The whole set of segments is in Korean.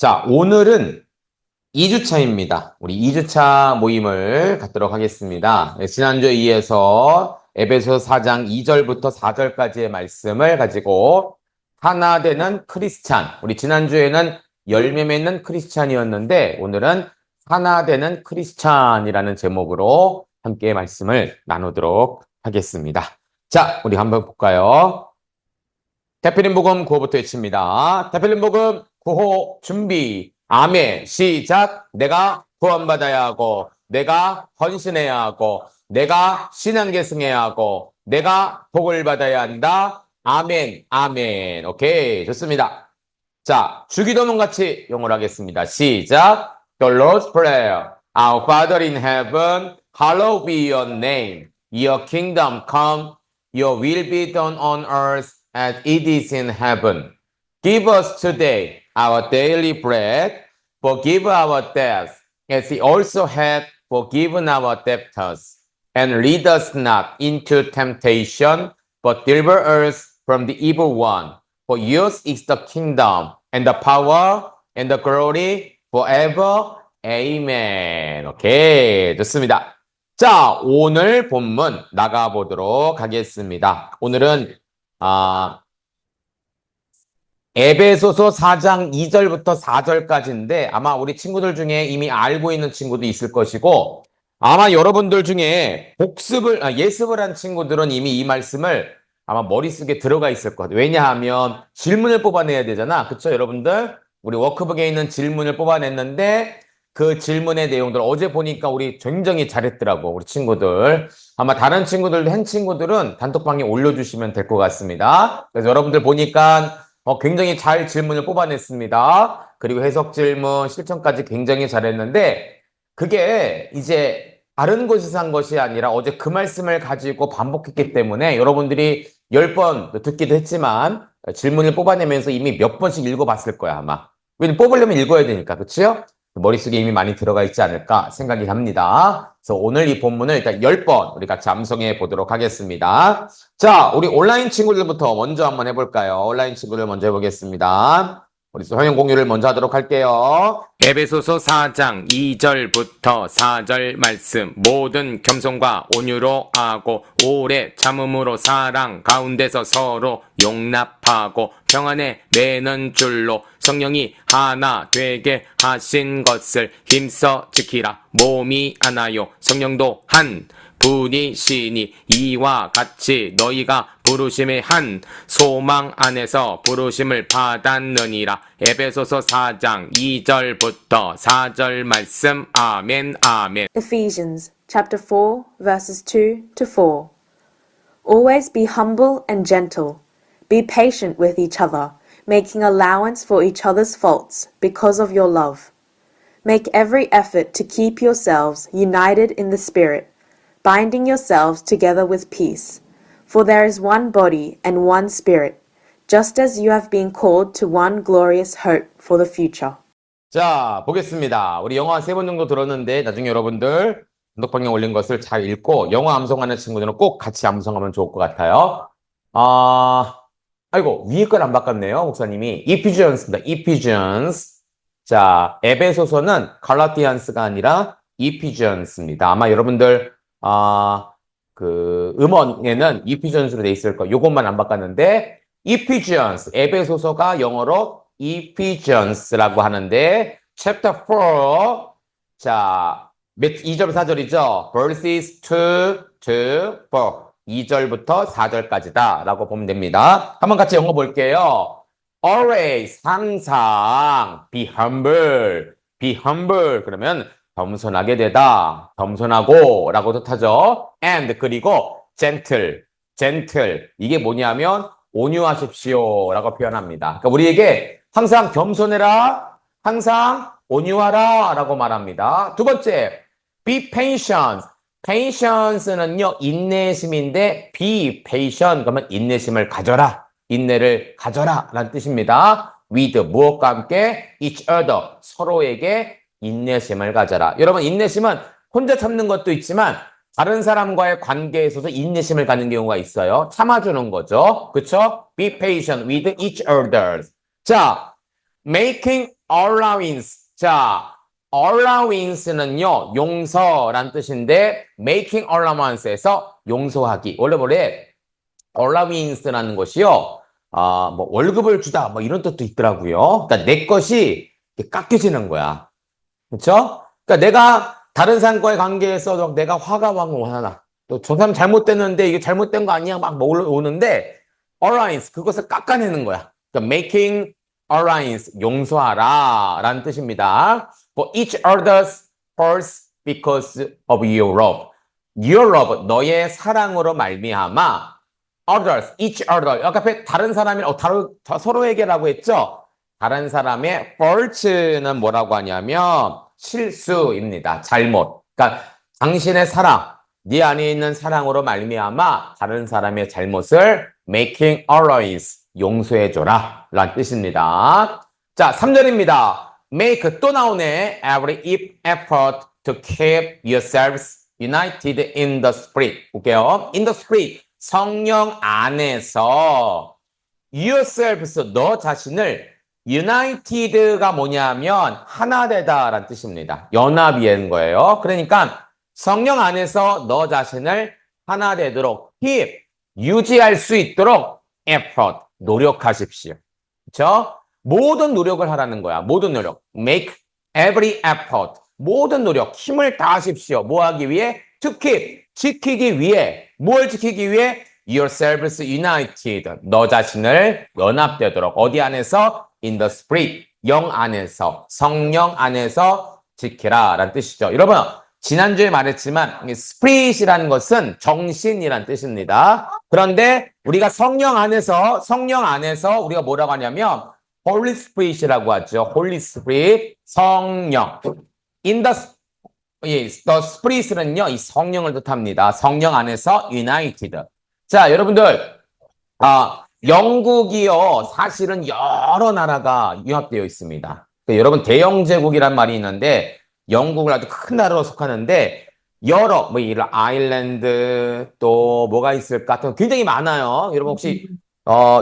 자, 오늘은 2주차입니다. 우리 2주차 모임을 갖도록 하겠습니다. 네, 지난주에 이어서 에베소 4장 2절부터 4절까지의 말씀을 가지고 하나 되는 크리스찬. 우리 지난주에는 열매 맺는 크리스찬이었는데 오늘은 하나 되는 크리스찬이라는 제목으로 함께 말씀을 나누도록 하겠습니다. 자, 우리 한번 볼까요? 대필린 복음 9호부터 외칩니다. 대필린 복음 9호 준비. 아멘. 시작. 내가 구원받아야 하고, 내가 헌신해야 하고, 내가 신앙 계승해야 하고, 내가 복을 받아야 한다. 아멘. 아멘. 오케이. 좋습니다. 자, 주기도문 같이 영어로 하겠습니다. 시작. The Lord's Prayer. Our Father in heaven, hallowed be your name. Your kingdom come, your will be done on earth as it is in heaven. Give us today our daily bread. Forgive our debts, as we also have forgiven our debtors. And lead us not into temptation, but deliver us from the evil one. For yours is the kingdom, and the power, and the glory, forever. Amen. 오케이, 좋습니다. 자, 오늘 본문 나가보도록 하겠습니다. 오늘은 에베소서 4장 2절부터 4절까지인데 아마 우리 친구들 중에 이미 알고 있는 친구도 있을 것이고 아마 여러분들 중에 예습을 한 친구들은 이미 이 말씀을 아마 머릿속에 들어가 있을 것 같아요. 왜냐하면 질문을 뽑아내야 되잖아. 그쵸, 여러분들? 우리 워크북에 있는 질문을 뽑아냈는데 그 질문의 내용들 어제 보니까 우리 굉장히 잘했더라고, 우리 친구들. 아마 다른 친구들, 한 친구들은 단톡방에 올려주시면 될 것 같습니다. 그래서 여러분들 보니까 굉장히 잘 질문을 뽑아냈습니다. 그리고 해석 질문, 실천까지 굉장히 잘했는데 그게 이제 다른 곳에서 한 것이 아니라 어제 그 말씀을 가지고 반복했기 때문에 여러분들이 10번 듣기도 했지만 질문을 뽑아내면서 이미 몇 번씩 읽어봤을 거야, 아마. 왜냐면 뽑으려면 읽어야 되니까, 그치요? 머릿속에 이미 많이 들어가 있지 않을까 생각이 합니다. 그래서 오늘 이 본문을 일단 10번 우리 같이 암송해 보도록 하겠습니다. 자, 우리 온라인 친구들부터 먼저 한번 해볼까요? 온라인 친구들 먼저 해보겠습니다. 우리 화면 공유를 먼저 하도록 할게요. 에베소서 4장 2절부터 4절 말씀. 모든 겸손과 온유로 하고 오래 참음으로 사랑 가운데서 서로 용납하고 평안에 매는 줄로 성령이 하나 되게 하신 것을 힘써 지키라. 몸이 하나요 성령도 한 분이시니 이와 같이 너희가 부르심의 한 소망 안에서 부르심을 받았느니라. 에베소서 4장 2절부터 4절 말씀. 아멘. 아멘. Ephesians chapter 4 verses 2 to 4. Always be humble and gentle. Be patient with each other, making allowance for each other's faults because of your love. Make every effort to keep yourselves united in the Spirit, binding yourselves together with peace. For there is one body and one Spirit, just as you have been called to one glorious hope for the future. 자, 보겠습니다. 우리 영어 한 3번 정도 들었는데 나중에 여러분들 단톡방에 올린 것을 잘 읽고 영어 암송하는 친구들은 꼭 같이 암송하면 좋을 것 같아요. 아이고, 위에 걸 안 바꿨네요, 목사님이. Ephesians입니다. Ephesians. 자, 에베소서는 갈라티안스가 아니라 Ephesians입니다. 아마 여러분들 그 음원에는 Ephesians로 돼 있을 거예요. 요것만 안 바꿨는데 Ephesians, 에베소서가 영어로 Ephesians라고 하는데 chapter 4. 자, 2절 4절이죠. verses 2 to 4. 2절부터 4절까지다 라고 보면 됩니다. 한번 같이 영어 볼게요. Always, 항상. Be humble. Be humble. 그러면 겸손하게 되다. 겸손하고 라고 뜻하죠. And, 그리고 gentle. gentle. 이게 뭐냐면 온유하십시오 라고 표현합니다. 그러니까 우리에게 항상 겸손해라. 항상 온유하라 라고 말합니다. 두 번째, be patient. patience는요, 인내심인데 be patient 그러면 인내심을 가져라. 인내를 가져라 라는 뜻입니다. with, 무엇과 함께 each other, 서로에게 인내심을 가져라. 여러분, 인내심은 혼자 참는 것도 있지만 다른 사람과의 관계에서도 인내심을 갖는 경우가 있어요. 참아주는 거죠. 그쵸? be patient with each other. 자, making allowance. 자, allowance는요, 용서란 뜻인데, making allowance에서 용서하기. 원래 allowance라는 것이요, 뭐, 월급을 주다, 뭐, 이런 뜻도 있더라고요. 그러니까 내 것이 이렇게 깎여지는 거야. 그쵸? 그러니까 내가 다른 사람과의 관계에서 내가 화가 막 하나, 또 저 사람 잘못됐는데 이게 잘못된 거 아니야? 막 올라오는데, allowance, 그것을 깎아내는 거야. 그러니까 making allowance, 용서하라 라는 뜻입니다. For each other's faults because of your love. Your love, 너의 사랑으로 말미암아 others, each other. 아까 앞에 다른 사람이 서로에게라고 했죠? 다른 사람의 fault는 뭐라고 하냐면 실수입니다. 잘못. 그러니까 당신의 사랑, 네 안에 있는 사랑으로 말미암아 다른 사람의 잘못을 making allowance, 용서해줘라 라는 뜻입니다. 자, 3절입니다. make 또 나오네. every effort to keep yourselves united in the spirit. 볼게요. in the spirit. 성령 안에서 yourselves, 너 자신을 united가 뭐냐면 하나 되다라는 뜻입니다. 연합이는 거예요. 그러니까 성령 안에서 너 자신을 하나 되도록 keep, 유지할 수 있도록 effort, 노력하십시오. 그렇죠? 모든 노력을 하라는 거야. 모든 노력. make every effort. 모든 노력, 힘을 다하십시오. 뭐 하기 위해? to keep, 지키기 위해. 뭘 지키기 위해? yourselves united. 너 자신을 연합되도록. 어디 안에서? in the spirit. 영 안에서, 성령 안에서 지키라 라는 뜻이죠. 여러분, 지난주에 말했지만 spirit이라는 것은 정신이란 뜻입니다. 그런데 우리가 성령 안에서 우리가 뭐라고 하냐면 Holy Spirit이라고 하죠. Holy Spirit, 성령. In the Spirit은요, 이 성령을 뜻합니다. 성령 안에서 united. 자, 여러분들, 영국이요, 사실은 여러 나라가 융합되어 있습니다. 여러분, 대영제국이란 말이 있는데, 영국을 아주 큰 나라로 속하는데, 여러, 뭐, 이런 아일랜드, 또 뭐가 있을까? 또 굉장히 많아요. 여러분, 혹시,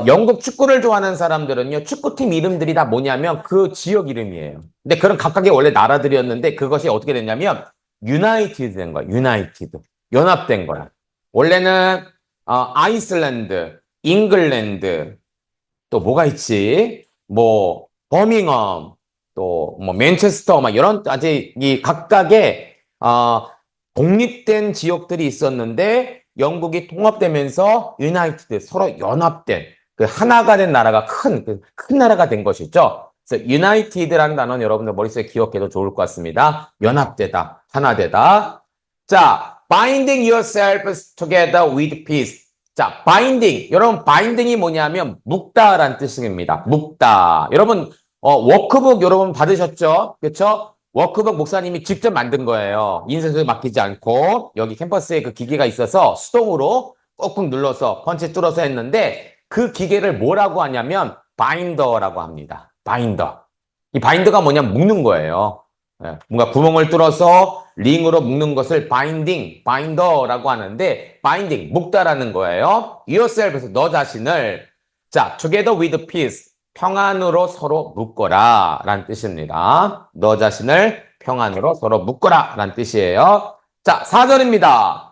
영국 축구를 좋아하는 사람들은요, 축구팀 이름들이 다 뭐냐면 그 지역 이름이에요. 근데 그런 각각의 원래 나라들이었는데, 그것이 어떻게 됐냐면, 유나이티드 된 거야. 유나이티드. 연합된 거야. 원래는, 아이슬란드, 잉글랜드, 또 뭐가 있지? 뭐, 버밍엄, 또 뭐 맨체스터, 막 이런 아직 이 각각의 독립된 지역들이 있었는데 영국이 통합되면서 유나이티드, 서로 연합된 그 하나가 된 나라가 큰 나라가 된 것이죠. 그래서 유나이티드라는 단어는 여러분들 머릿속에 기억해도 좋을 것 같습니다. 연합되다, 하나되다. 자, binding yourselves together with peace. 자, binding. 여러분, binding이 뭐냐면 묶다라는 뜻입니다. 묶다. 여러분, 워크북 여러분 받으셨죠? 그렇죠? 워크북 목사님이 직접 만든 거예요. 인쇄소에 맡기지 않고 여기 캠퍼스에 그 기계가 있어서 수동으로 꾹꾹 눌러서 펀치 뚫어서 했는데 그 기계를 뭐라고 하냐면 바인더라고 합니다. 바인더. 이 바인더가 뭐냐면 묶는 거예요. 뭔가 구멍을 뚫어서 링으로 묶는 것을 바인더라고 하는데 바인딩, 묶다라는 거예요. yourself에서 너 자신을 자, together with peace. 평안으로 서로 묶어라 라는 뜻입니다. 너 자신을 평안으로 서로 묶어라 라는 뜻이에요. 자, 4절입니다.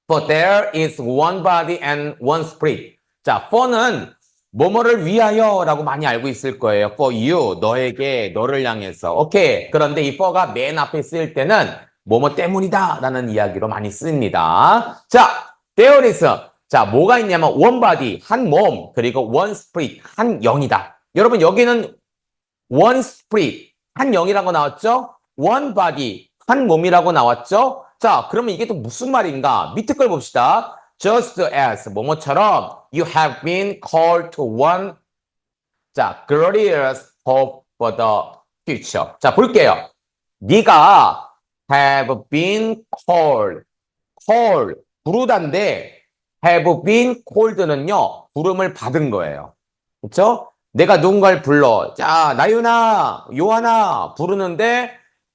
For there is one body and one spirit. 자, for는 뭐뭐를 위하여 라고 많이 알고 있을 거예요. For you, 너에게, 너를 향해서. 오케이. 그런데 이 for가 맨 앞에 쓰일 때는 뭐뭐 때문이다 라는 이야기로 많이 씁니다. 자, there is. 자, 뭐가 있냐면 one body, 한 몸, 그리고 one spirit, 한 영이다. 여러분 여기는 one spirit, 한 영이라고 나왔죠? one body, 한 몸이라고 나왔죠? 자, 그러면 이게 또 무슨 말인가? 밑에 걸 봅시다. Just as, 뭐뭐처럼 you have been called to one, 자, glorious hope for the future. 자, 볼게요. 네가 have been called, 부르다인데 have been called는요, 부름을 받은 거예요. 그렇죠? 내가 누군가를 불러. 자, 나윤아, 요한아, 부르는데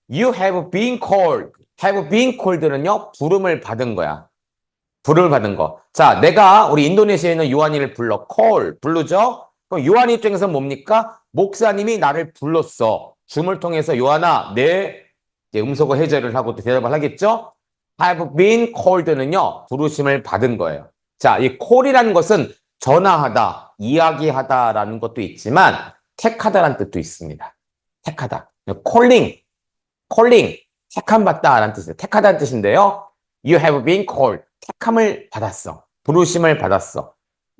you have been called. have been called는요, 부름을 받은 거야. 부름을 받은 거. 자, 내가 우리 인도네시아에 있는 요한이를 불러. call, 부르죠? 그럼 요한 입장에서 뭡니까? 목사님이 나를 불렀어. 줌을 통해서 요한아, 내 이제 음소거 해제를 하고 또 대답을 하겠죠? have been called는요, 부르심을 받은 거예요. 자, 이 call이라는 것은 전화하다, 이야기하다라는 것도 있지만 택하다라는 뜻도 있습니다. 택하다. calling, 택함 받다라는 뜻이에요. 택하다는 뜻인데요. You have been called. 택함을 받았어. 부르심을 받았어.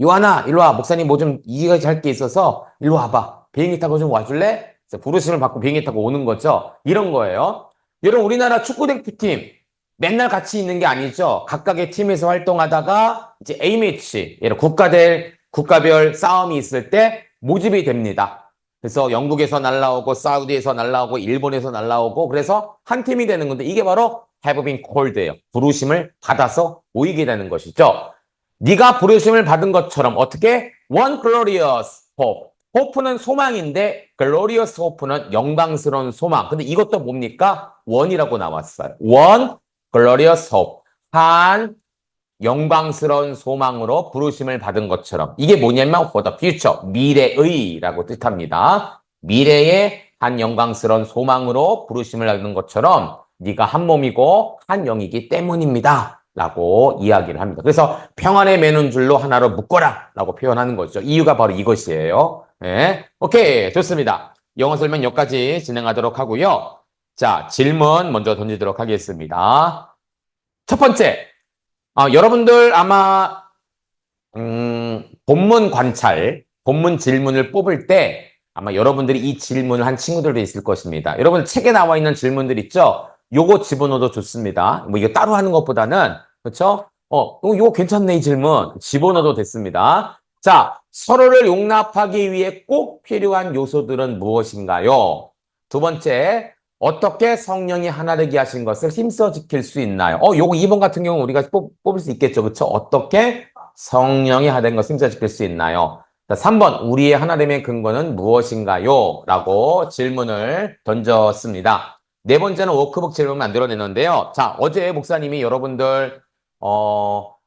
요한아, 일로 와. 목사님 뭐 좀 이야기할 게 있어서 일로 와봐. 비행기 타고 좀 와줄래? 그래서 부르심을 받고 비행기 타고 오는 거죠. 이런 거예요. 여러분, 우리나라 축구 대표팀 맨날 같이 있는 게 아니죠. 각각의 팀에서 활동하다가 이제 A매치, 예를 국가별 싸움이 있을 때 모집이 됩니다. 그래서 영국에서 날라오고 사우디에서 날라오고 일본에서 날라오고 그래서 한 팀이 되는 건데 이게 바로 have been called예요. 부르심을 받아서 모이게 되는 것이죠. 네가 부르심을 받은 것처럼 어떻게? One glorious hope. hope는 소망인데 glorious hope는 영광스러운 소망. 근데 이것도 뭡니까? one이라고 나왔어요. one glorious hope. 한 영광스러운 소망으로 부르심을 받은 것처럼. 이게 뭐냐면 for the future. 미래의라고 뜻합니다. 미래의 한 영광스러운 소망으로 부르심을 받은 것처럼 네가 한 몸이고 한 영이기 때문입니다. 라고 이야기를 합니다. 그래서 평안에 매는 줄로 하나로 묶어라 라고 표현하는 거죠. 이유가 바로 이것이에요. 네. 오케이, 좋습니다. 영어 설명 여기까지 진행하도록 하고요. 자, 질문 먼저 던지도록 하겠습니다. 첫 번째, 여러분들 아마 본문 관찰, 본문 질문을 뽑을 때 아마 여러분들이 이 질문을 한 친구들도 있을 것입니다. 여러분 책에 나와 있는 질문들 있죠? 요거 집어넣어도 좋습니다. 뭐 이거 따로 하는 것보다는 그렇죠? 요거 괜찮네 이 질문 집어넣어도 됐습니다. 자, 서로를 용납하기 위해 꼭 필요한 요소들은 무엇인가요? 두 번째, 어떻게 성령이 하나 되게 하신 것을 힘써 지킬 수 있나요? 요거 2번 같은 경우 우리가 뽑을 수 있겠죠. 그렇죠? 어떻게 성령이 하나 된 것을 힘써 지킬 수 있나요? 자, 3번, 우리의 하나됨의 근거는 무엇인가요? 라고 질문을 던졌습니다. 네 번째는 워크북 질문 만들어냈는데요. 자, 어제 목사님이 여러분들,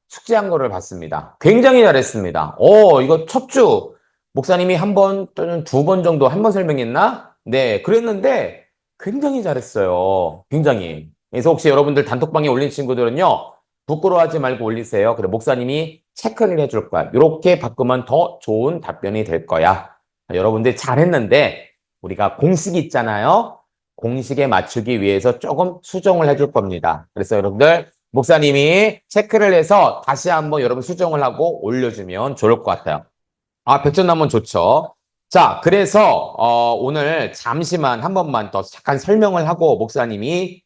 숙제한 거를 봤습니다. 굉장히 잘했습니다. 이거 첫 주, 목사님이 한 번 또는 두 번 정도 한 번 설명했나? 네, 그랬는데 굉장히 잘했어요. 굉장히. 그래서 혹시 여러분들 단톡방에 올린 친구들은요, 부끄러워하지 말고 올리세요. 그래, 목사님이 체크를 해줄 거야. 이렇게 바꾸면 더 좋은 답변이 될 거야. 여러분들 잘했는데 우리가 공식이 있잖아요. 공식에 맞추기 위해서 조금 수정을 해줄 겁니다. 그래서 여러분들 목사님이 체크를 해서 다시 한번 여러분 수정을 하고 올려주면 좋을 것 같아요. 백전 나면 좋죠. 자, 그래서 오늘 잠시만 한 번만 더 잠깐 설명을 하고 목사님이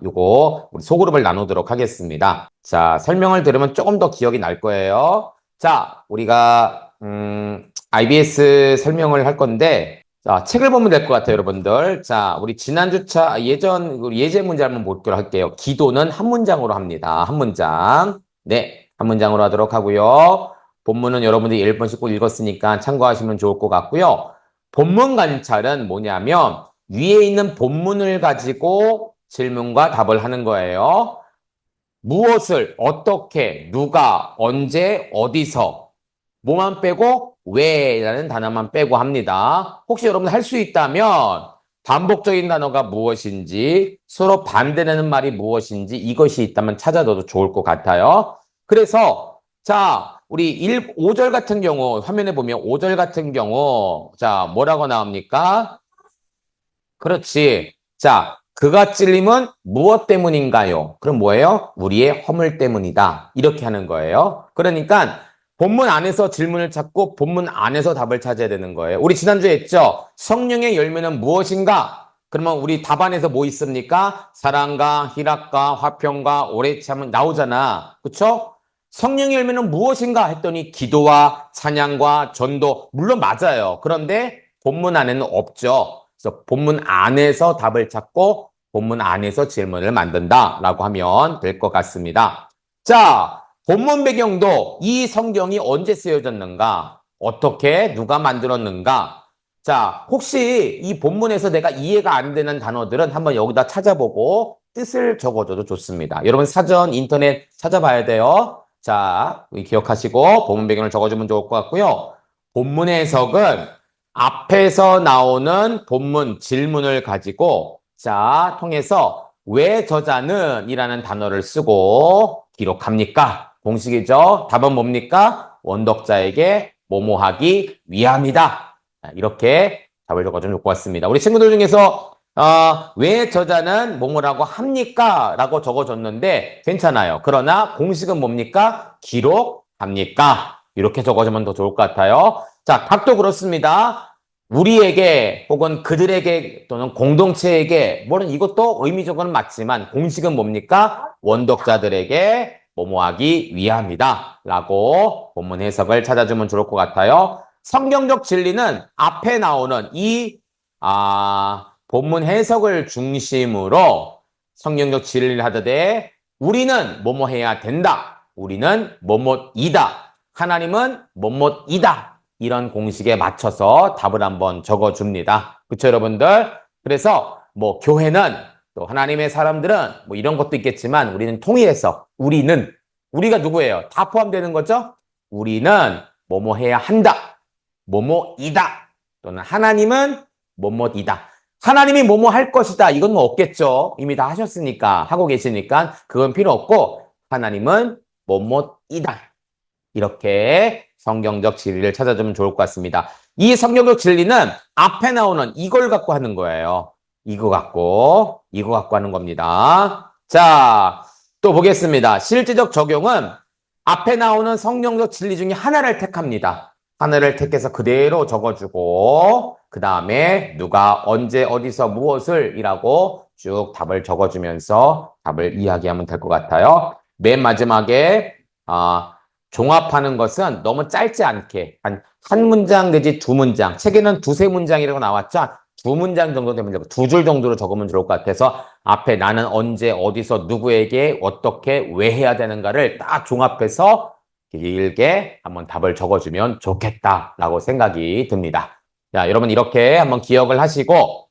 요거 우리 소그룹을 나누도록 하겠습니다. 자, 설명을 들으면 조금 더 기억이 날 거예요. 자, 우리가 IBS 설명을 할 건데 자, 책을 보면 될 것 같아요, 여러분들. 자, 우리 지난주차 예제 문제 한번 보도록 할게요. 기도는 한 문장으로 합니다. 한 문장. 네, 한 문장으로 하도록 하고요. 본문은 여러분들이 1번씩 꼭 읽었으니까 참고하시면 좋을 것 같고요. 본문 관찰은 뭐냐면 위에 있는 본문을 가지고 질문과 답을 하는 거예요. 무엇을, 어떻게, 누가, 언제, 어디서 뭐만 빼고 왜라는 단어만 빼고 합니다. 혹시 여러분 할 수 있다면 반복적인 단어가 무엇인지 서로 반대되는 말이 무엇인지 이것이 있다면 찾아둬도 좋을 것 같아요. 그래서 자, 우리 5절 같은 경우 화면에 보면 5절 같은 경우 자, 뭐라고 나옵니까? 그렇지. 자, 그가 찔림은 무엇 때문인가요? 그럼 뭐예요? 우리의 허물 때문이다. 이렇게 하는 거예요. 그러니까 본문 안에서 질문을 찾고 본문 안에서 답을 찾아야 되는 거예요. 우리 지난주에 했죠? 성령의 열매는 무엇인가? 그러면 우리 답안에서 뭐 있습니까? 사랑과 희락과 화평과 오래 참은 나오잖아. 그쵸? 성령의 열매는 무엇인가 했더니 기도와 찬양과 전도 물론 맞아요. 그런데 본문 안에는 없죠. 그래서 본문 안에서 답을 찾고 본문 안에서 질문을 만든다라고 하면 될 것 같습니다. 자, 본문 배경도 이 성경이 언제 쓰여졌는가? 어떻게 누가 만들었는가? 자, 혹시 이 본문에서 내가 이해가 안 되는 단어들은 한번 여기다 찾아보고 뜻을 적어줘도 좋습니다. 여러분 사전, 인터넷 찾아봐야 돼요. 자, 기억하시고 본문 배경을 적어주면 좋을 것 같고요. 본문 해석은 앞에서 나오는 본문 질문을 가지고 자, 통해서 왜 저자는 이라는 단어를 쓰고 기록합니까? 공식이죠. 답은 뭡니까? 원독자에게 뭐뭐하기 위함이다. 이렇게 답을 적어주면 좋을 것 같습니다. 우리 친구들 중에서 왜 저자는 뭐뭐라고 합니까? 라고 적어줬는데 괜찮아요. 그러나 공식은 뭡니까? 기록합니까? 이렇게 적어주면 더 좋을 것 같아요. 자, 답도 그렇습니다. 우리에게 혹은 그들에게 또는 공동체에게 물론 이것도 의미적으로는 맞지만 공식은 뭡니까? 원독자들에게 뭐뭐하기 위함이다 라고 본문 해석을 찾아주면 좋을 것 같아요. 성경적 진리는 앞에 나오는 이 본문 해석을 중심으로 성경적 진리를 하되 우리는 뭐뭐 해야 된다. 우리는 뭐뭐이다. 하나님은 뭐뭐이다. 이런 공식에 맞춰서 답을 한번 적어줍니다. 그렇죠, 여러분들? 그래서 뭐 교회는 또 하나님의 사람들은 뭐 이런 것도 있겠지만 우리는 통일해서 우리가 누구예요? 다 포함되는 거죠? 우리는 뭐뭐 해야 한다. 뭐뭐이다. 또는 하나님은 뭐뭐이다. 하나님이 뭐뭐 할 것이다. 이건 뭐 없겠죠. 이미 다 하셨으니까 하고 계시니까 그건 필요 없고 하나님은 뭐뭐이다. 이렇게 성경적 진리를 찾아주면 좋을 것 같습니다. 이 성경적 진리는 앞에 나오는 이걸 갖고 하는 거예요. 이거 갖고 하는 겁니다. 자, 또 보겠습니다. 실제적 적용은 앞에 나오는 성경적 진리 중에 하나를 택합니다. 하나를 택해서 그대로 적어주고 그 다음에 누가 언제 어디서 무엇을 이라고 쭉 답을 적어주면서 답을 이야기하면 될 것 같아요. 맨 마지막에 종합하는 것은 너무 짧지 않게 한 문장 내지 두 문장, 책에는 두세 문장이라고 나왔죠. 두 문장 정도 되면 되고 두 줄 정도로 적으면 좋을 것 같아서 앞에 나는 언제 어디서 누구에게 어떻게 왜 해야 되는가를 딱 종합해서 길게 한번 답을 적어주면 좋겠다라고 생각이 듭니다. 자, 여러분 이렇게 한번 기억을 하시고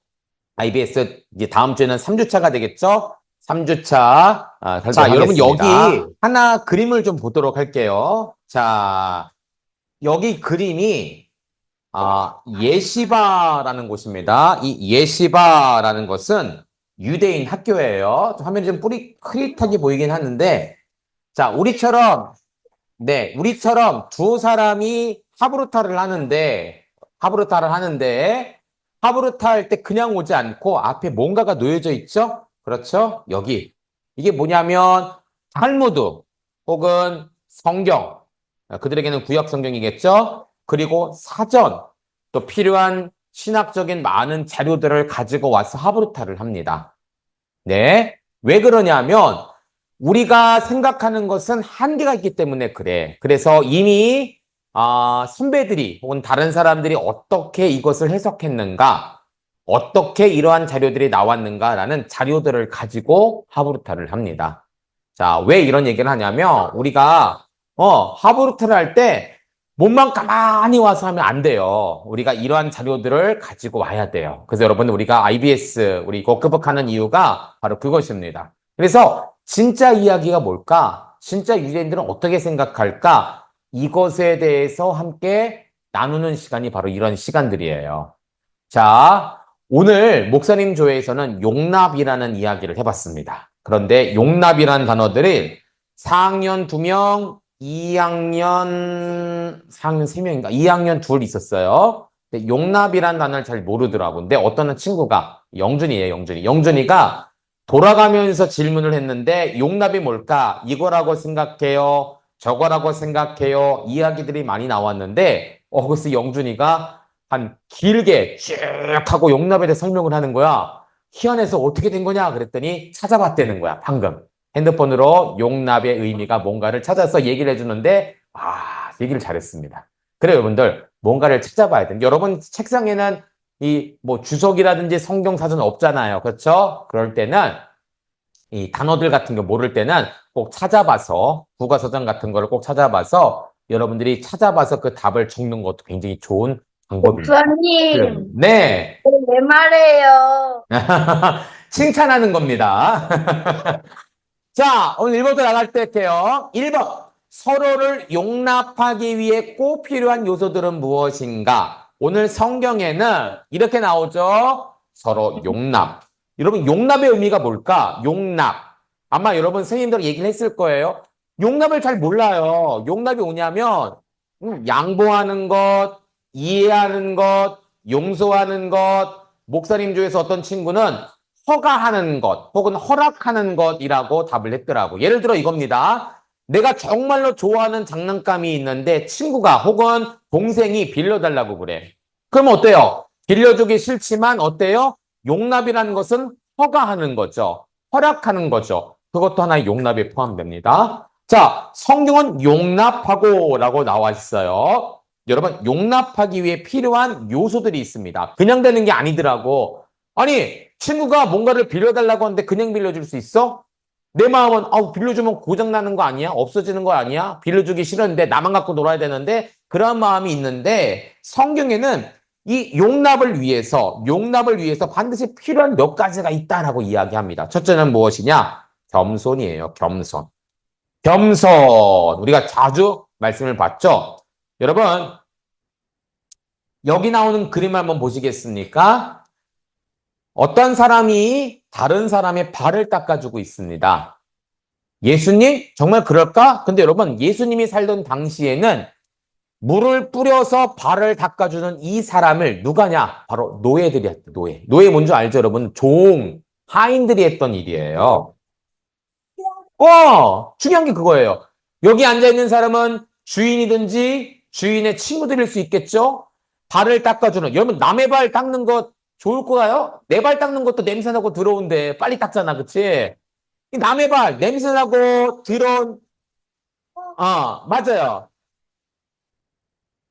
IBS 이제 다음 주에는 3주차가 되겠죠? 3주차 자, 여러분 여기 하나 그림을 좀 보도록 할게요. 자, 여기 그림이 예시바라는 곳입니다. 이 예시바라는 것은 유대인 학교예요. 화면이 좀 흐릿하게 보이긴 하는데 자, 우리처럼 두 사람이 하브루타를 하는데 하브루타 할 때 그냥 오지 않고 앞에 뭔가가 놓여져 있죠? 그렇죠? 여기. 이게 뭐냐면 탈무드 혹은 성경. 그들에게는 구약 성경이겠죠? 그리고 사전. 또 필요한 신학적인 많은 자료들을 가지고 와서 하브루타를 합니다. 네. 왜 그러냐면 우리가 생각하는 것은 한계가 있기 때문에 그래. 그래서 이미 선배들이 혹은 다른 사람들이 어떻게 이것을 해석했는가, 어떻게 이러한 자료들이 나왔는가라는 자료들을 가지고 하브루타를 합니다. 자, 왜 이런 얘기를 하냐면 우리가 하브루타를 할 때 몸만 가만히 와서 하면 안 돼요. 우리가 이러한 자료들을 가지고 와야 돼요. 그래서 여러분 우리가 IBS 우리 이거 급박하는 이유가 바로 그것입니다. 그래서 진짜 이야기가 뭘까? 진짜 유대인들은 어떻게 생각할까? 이것에 대해서 함께 나누는 시간이 바로 이런 시간들이에요. 자, 오늘 목사님 조회에서는 용납이라는 이야기를 해봤습니다. 그런데 용납이라는 단어들이 4학년 2명, 4학년 3명인가? 2학년 둘 있었어요. 근데 용납이라는 단어를 잘 모르더라고. 근데 어떤 친구가, 영준이에요, 영준이. 영준이가 돌아가면서 질문을 했는데 용납이 뭘까? 이거라고 생각해요? 저거라고 생각해요? 이야기들이 많이 나왔는데 그래서 영준이가 한 길게 쭉 하고 용납에 대해 설명을 하는 거야. 희한해서 어떻게 된 거냐 그랬더니 찾아봤다는 거야. 방금 핸드폰으로 용납의 의미가 뭔가를 찾아서 얘기를 해주는데 얘기를 잘했습니다. 그래 여러분들 뭔가를 찾아봐야 돼. 여러분 책상에는 이 뭐 주석이라든지 성경사전 없잖아요. 그렇죠? 그럴 때는 이 단어들 같은 거 모를 때는 꼭 찾아봐서 국어사전 같은 거를 꼭 찾아봐서 여러분들이 찾아봐서 그 답을 적는 것도 굉장히 좋은 방법입니다. 목사님, 네. 왜 말해요? 칭찬하는 겁니다. 자, 오늘 1번부터 나갈 때 할게요. 1번. 서로를 용납하기 위해 꼭 필요한 요소들은 무엇인가? 오늘 성경에는 이렇게 나오죠. 서로 용납. 여러분, 용납의 의미가 뭘까? 용납. 아마 여러분 선생님들 얘기를 했을 거예요. 용납을 잘 몰라요. 용납이 뭐냐면 양보하는 것, 이해하는 것, 용서하는 것, 목사님 중에서 어떤 친구는 허가하는 것 혹은 허락하는 것이라고 답을 했더라고. 예를 들어 이겁니다. 내가 정말로 좋아하는 장난감이 있는데 친구가 혹은 동생이 빌려달라고 그래. 그럼 어때요? 빌려주기 싫지만 어때요? 용납이라는 것은 허가하는 거죠. 허락하는 거죠. 그것도 하나의 용납에 포함됩니다. 자, 성경은 용납하고 라고 나와 있어요. 여러분, 용납하기 위해 필요한 요소들이 있습니다. 그냥 되는 게 아니더라고. 아니, 친구가 뭔가를 빌려달라고 하는데 그냥 빌려줄 수 있어? 내 마음은 빌려주면 고장나는 거 아니야? 없어지는 거 아니야? 빌려주기 싫은데 나만 갖고 놀아야 되는데 그런 마음이 있는데 성경에는 이 용납을 위해서 반드시 필요한 몇 가지가 있다라고 이야기합니다. 첫째는 무엇이냐? 겸손이에요. 겸손. 겸손. 우리가 자주 말씀을 봤죠? 여러분, 여기 나오는 그림 한번 보시겠습니까? 어떤 사람이 다른 사람의 발을 닦아주고 있습니다. 예수님? 정말 그럴까? 근데 여러분, 예수님이 살던 당시에는 물을 뿌려서 발을 닦아주는 이 사람을 누가냐? 바로 노예들이 했다, 노예. 노예 뭔지 알죠, 여러분? 종, 하인들이 했던 일이에요. 중요한 게 그거예요. 여기 앉아있는 사람은 주인이든지 주인의 친구들일 수 있겠죠? 발을 닦아주는, 여러분, 남의 발 닦는 것 좋을 거예요? 내 발 닦는 것도 냄새나고 더러운데 빨리 닦잖아, 그치? 남의 발, 냄새나고 더러운, 맞아요.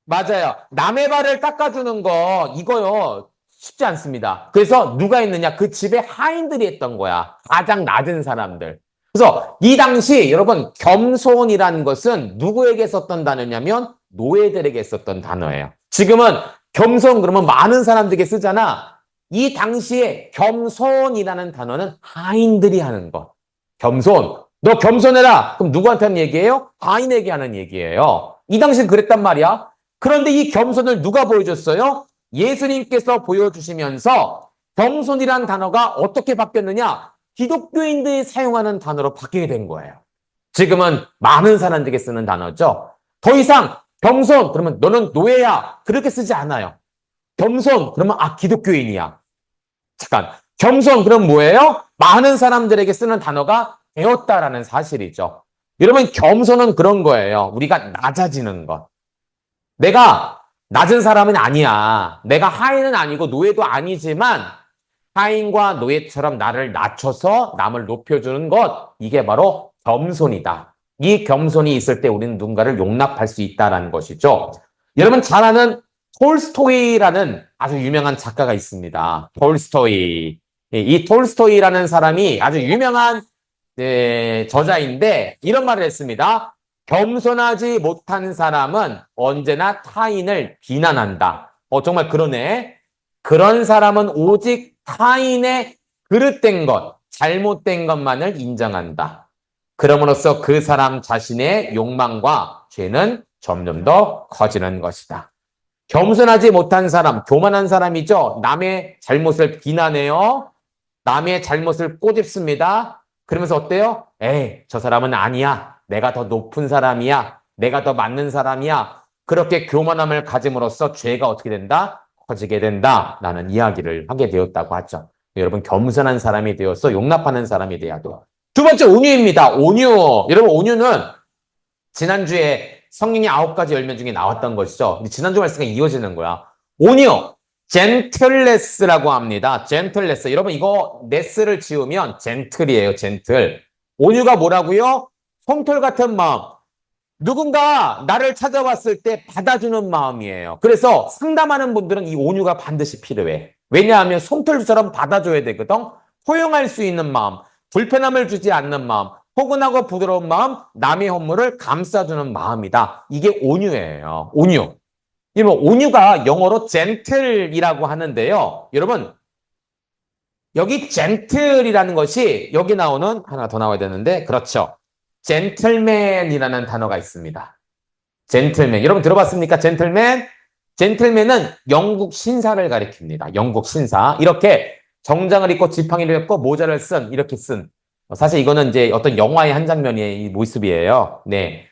맞아요. 남의 발을 닦아주는 거, 이거요, 쉽지 않습니다. 그래서 누가 했느냐? 그 집에 하인들이 했던 거야. 가장 낮은 사람들. 그래서 이 당시, 여러분, 겸손이라는 것은 누구에게 썼던 단어냐면 노예들에게 썼던 단어예요. 지금은 겸손 그러면 많은 사람들에게 쓰잖아. 이 당시에 겸손이라는 단어는 하인들이 하는 것. 겸손. 너 겸손해라. 그럼 누구한테 하는 얘기예요? 하인에게 하는 얘기예요. 이 당시엔 그랬단 말이야. 그런데 이 겸손을 누가 보여줬어요? 예수님께서 보여주시면서 겸손이란 단어가 어떻게 바뀌었느냐? 기독교인들이 사용하는 단어로 바뀌게 된 거예요. 지금은 많은 사람들에게 쓰는 단어죠. 더 이상 겸손 그러면 너는 노예야 그렇게 쓰지 않아요. 겸손 그러면 기독교인이야. 잠깐, 겸손 그럼 뭐예요? 많은 사람들에게 쓰는 단어가 되었다라는 사실이죠. 여러분, 겸손은 그런 거예요. 우리가 낮아지는 것. 내가 낮은 사람은 아니야. 내가 하인은 아니고 노예도 아니지만 하인과 노예처럼 나를 낮춰서 남을 높여주는 것, 이게 바로 겸손이다. 이 겸손이 있을 때 우리는 누군가를 용납할 수 있다는 것이죠. 여러분 잘 아는 톨스토이라는 아주 유명한 작가가 있습니다. 톨스토이. 이 톨스토이라는 사람이 아주 유명한 저자인데 이런 말을 했습니다. 겸손하지 못한 사람은 언제나 타인을 비난한다. 정말 그러네. 그런 사람은 오직 타인의 그릇된 것, 잘못된 것만을 인정한다. 그럼으로써 그 사람 자신의 욕망과 죄는 점점 더 커지는 것이다. 겸손하지 못한 사람, 교만한 사람이죠. 남의 잘못을 비난해요. 남의 잘못을 꼬집습니다. 그러면서 어때요? 저 사람은 아니야. 내가 더 높은 사람이야. 내가 더 맞는 사람이야. 그렇게 교만함을 가짐으로써 죄가 어떻게 된다? 커지게 된다. 라는 이야기를 하게 되었다고 하죠. 여러분, 겸손한 사람이 되어서 용납하는 사람이 돼야 돼요. 두 번째, 온유입니다. 온유. 여러분, 온유는 지난주에 성령의 9가지 열매 중에 나왔던 것이죠. 지난주 말씀이 이어지는 거야. 온유. 젠틀레스라고 합니다. 젠틀레스. 여러분, 이거 네스를 지우면 젠틀이에요. 젠틀. 온유가 뭐라고요? 솜털 같은 마음. 누군가 나를 찾아왔을 때 받아주는 마음이에요. 그래서 상담하는 분들은 이 온유가 반드시 필요해. 왜냐하면 솜털처럼 받아줘야 되거든. 포용할 수 있는 마음, 불편함을 주지 않는 마음, 포근하고 부드러운 마음, 남의 허물을 감싸주는 마음이다. 이게 온유예요. 온유. 이러면 온유가 영어로 젠틀이라고 하는데요. 여러분, 여기 젠틀이라는 것이 여기 나오는 하나 더 나와야 되는데 그렇죠. 젠틀맨이라는 단어가 있습니다. 젠틀맨. 여러분 들어봤습니까? 젠틀맨? 젠틀맨은 영국 신사를 가리킵니다. 영국 신사. 이렇게 정장을 입고 지팡이를 입고 모자를 이렇게 쓴. 사실 이거는 이제 어떤 영화의 한 장면의 모습이에요. 네.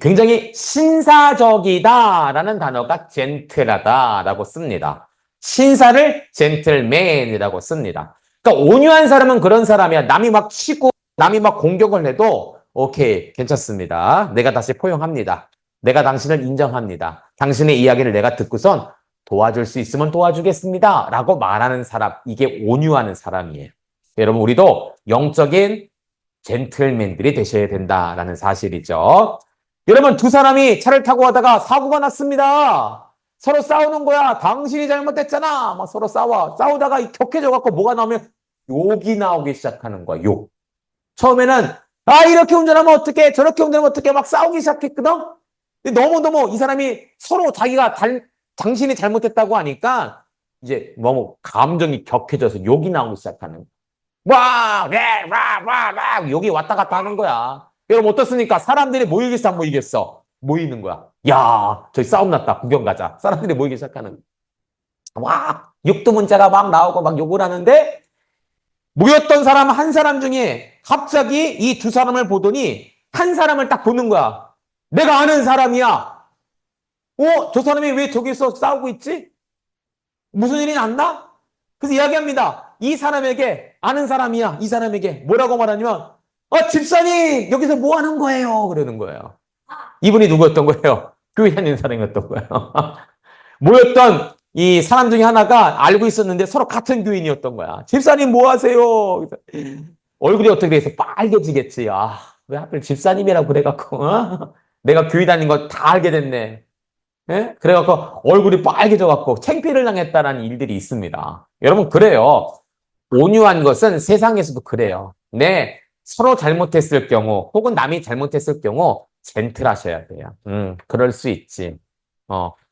굉장히 신사적이다라는 단어가 젠틀하다라고 씁니다. 신사를 젠틀맨이라고 씁니다. 그러니까 온유한 사람은 그런 사람이야. 남이 막 치고 남이 막 공격을 해도 오케이, 괜찮습니다. 내가 다시 포용합니다. 내가 당신을 인정합니다. 당신의 이야기를 내가 듣고선 도와줄 수 있으면 도와주겠습니다. 라고 말하는 사람, 이게 온유하는 사람이에요. 여러분, 우리도 영적인 젠틀맨들이 되셔야 된다라는 사실이죠. 여러분, 두 사람이 차를 타고 가다가 사고가 났습니다. 서로 싸우는 거야. 당신이 잘못했잖아. 막 서로 싸우다가 격해져갖고 뭐가 나오면 욕이 나오기 시작하는 거야. 욕. 처음에는 이렇게 운전하면 어떡해, 저렇게 운전하면 어떡해, 막 싸우기 시작했거든? 근데 너무너무 이 사람이 서로 자기가 당신이 잘못했다고 하니까 이제 너무 감정이 격해져서 욕이 나오기 시작하는 거야. 욕이 왔다 갔다 하는 거야. 여러분 어떻습니까? 사람들이 모이겠어, 안 모이겠어? 모이는 거야. 야, 저기 싸움 났다. 구경 가자. 사람들이 모이기 시작하는 거야. 욕도 문자가 막 나오고 막 욕을 하는데 모였던 사람 한 사람 중에 갑자기 이 두 사람을 보더니 한 사람을 딱 보는 거야. 내가 아는 사람이야. 저 사람이 왜 저기서 싸우고 있지? 무슨 일이 났나? 그래서 이야기합니다. 이 사람에게, 아는 사람이야. 이 사람에게 뭐라고 말하냐면 집사님 여기서 뭐 하는 거예요? 그러는 거예요. 이분이 누구였던 거예요? 교회 다니는 사람이었던 거예요. 모였던 이 사람 중에 하나가 알고 있었는데 서로 같은 교인이었던 거야. 집사님 뭐 하세요? 얼굴이 어떻게 돼서 빨개지겠지. 왜 하필 집사님이라고 그래갖고 내가 교회 다닌 거 다 알게 됐네. 예? 그래갖고 얼굴이 빨개져갖고 창피를 당했다라는 일들이 있습니다. 여러분 그래요. 온유한 것은 세상에서도 그래요. 네, 서로 잘못했을 경우 혹은 남이 잘못했을 경우 젠틀하셔야 돼요. 그럴 수 있지.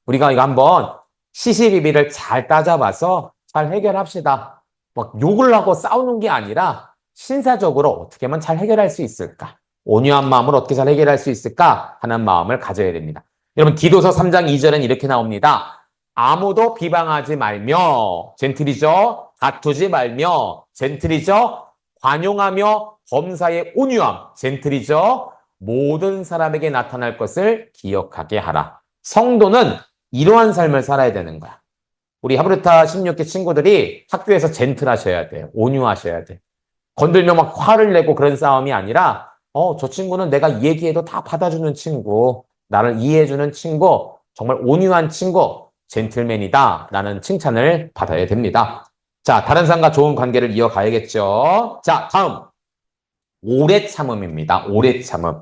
우리가 이거 한번 시시비비를 잘 따져봐서 잘 해결합시다. 막 욕을 하고 싸우는 게 아니라 신사적으로 어떻게 하면 잘 해결할 수 있을까? 온유한 마음으로 어떻게 잘 해결할 수 있을까? 하는 마음을 가져야 됩니다. 여러분 디도서 3장 2절엔 이렇게 나옵니다. 아무도 비방하지 말며 젠틀이죠. 다투지 말며 젠틀이죠. 관용하며 범사에 온유함 젠틀이죠. 모든 사람에게 나타날 것을 기억하게 하라. 성도는 이러한 삶을 살아야 되는 거야. 우리 하브르타 16기 친구들이 학교에서 젠틀하셔야 돼요. 온유하셔야 돼. 건들면 막 화를 내고 그런 싸움이 아니라 저 친구는 내가 얘기해도 다 받아주는 친구, 나를 이해해주는 친구, 정말 온유한 친구, 젠틀맨이다 라는 칭찬을 받아야 됩니다. 자, 다른 사람과 좋은 관계를 이어가야겠죠. 자, 다음 오래 참음입니다. 오래 참음.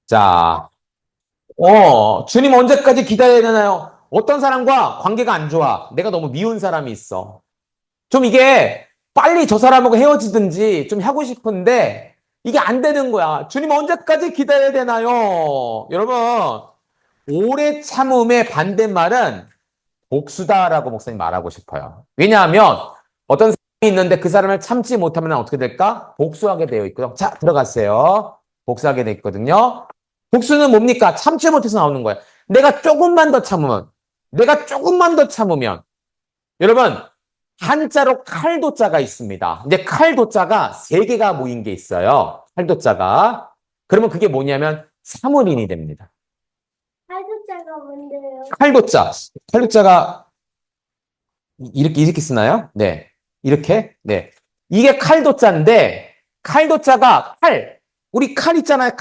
자, 주님 언제까지 기다려야 되나요? 어떤 사람과 관계가 안 좋아. 내가 너무 미운 사람이 있어. 좀 이게 빨리 저 사람하고 헤어지든지 좀 하고 싶은데 이게 안 되는 거야. 주님 언제까지 기다려야 되나요? 여러분, 오래 참음의 반대말은 복수다라고 목사님 말하고 싶어요. 왜냐하면 어떤 사람이 있는데 그 사람을 참지 못하면 어떻게 될까? 복수하게 되어 있거든요. 자, 들어갔어요. 복수하게 되어 있거든요. 복수는 뭡니까? 참지 못해서 나오는 거예요. 내가 조금만 더 참으면, 여러분, 한자로 칼도자가 있습니다. 근데 칼도자가 세 개가 모인 게 있어요. 칼도자가. 그러면 그게 뭐냐면 사물인이 됩니다. 팔도자가 뭔데요? 칼도자가 이렇게 쓰나요? 네. 이렇게? 네. 이게 칼도자인데, 칼도자가 우리 칼 있잖아요.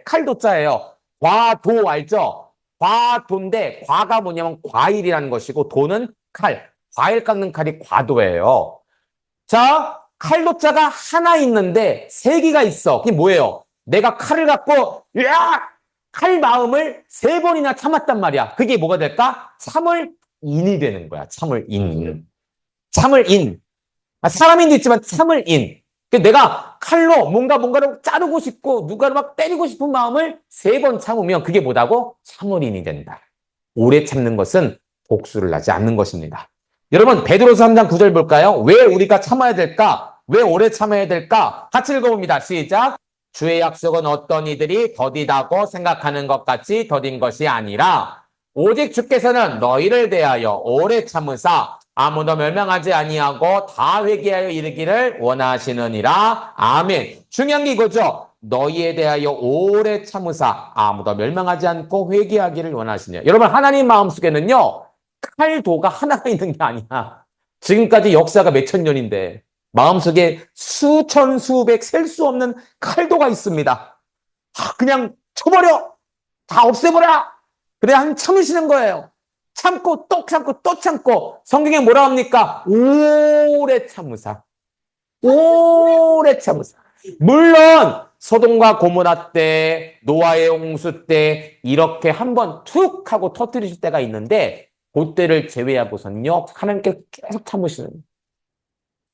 칼도자예요. 과도 알죠? 과도인데, 과가 뭐냐면 과일이라는 것이고, 도는 칼. 과일 깎는 칼이 과도예요. 자, 칼도자가 하나 있는데, 세 개가 있어. 그게 뭐예요? 내가 칼을 갖고, 칼 마음을 3번이나 참았단 말이야. 그게 뭐가 될까? 참을인이 되는 거야. 참을인. 사람인도 있지만 참을인. 내가 칼로 뭔가를 자르고 싶고 누가를 막 때리고 싶은 마음을 3번 참으면 그게 뭐다고? 참을인이 된다. 오래 참는 것은 복수를 하지 않는 것입니다. 여러분 베드로서 3장 9절 볼까요? 왜 우리가 참아야 될까? 왜 오래 참아야 될까? 같이 읽어봅니다. 시작. 주의 약속은 어떤 이들이 더디다고 생각하는 것 같이 더딘 것이 아니라 오직 주께서는 너희를 대하여 오래 참으사 아무도 멸망하지 아니하고 다 회개하여 이르기를 원하시느니라. 아멘. 중요한 게 이거죠. 너희에 대하여 오래 참으사 아무도 멸망하지 않고 회개하기를 원하시냐. 여러분, 하나님 마음속에는요, 칼도가 하나가 있는 게 아니야. 지금까지 역사가 몇천 년인데 마음속에 수천 수백 셀 수 없는 칼도가 있습니다. 그냥 쳐버려. 다 없애버려. 그래 한 참으시는 거예요. 참고 또 참고 또 참고. 성경에 뭐라 합니까? 오래 참으사. 오래 참으사. 물론 소돔과 고모라 때, 노아의 홍수 때 이렇게 한번 툭 하고 터뜨리실 때가 있는데 그때를 제외하고선요, 하나님께 계속 참으시는.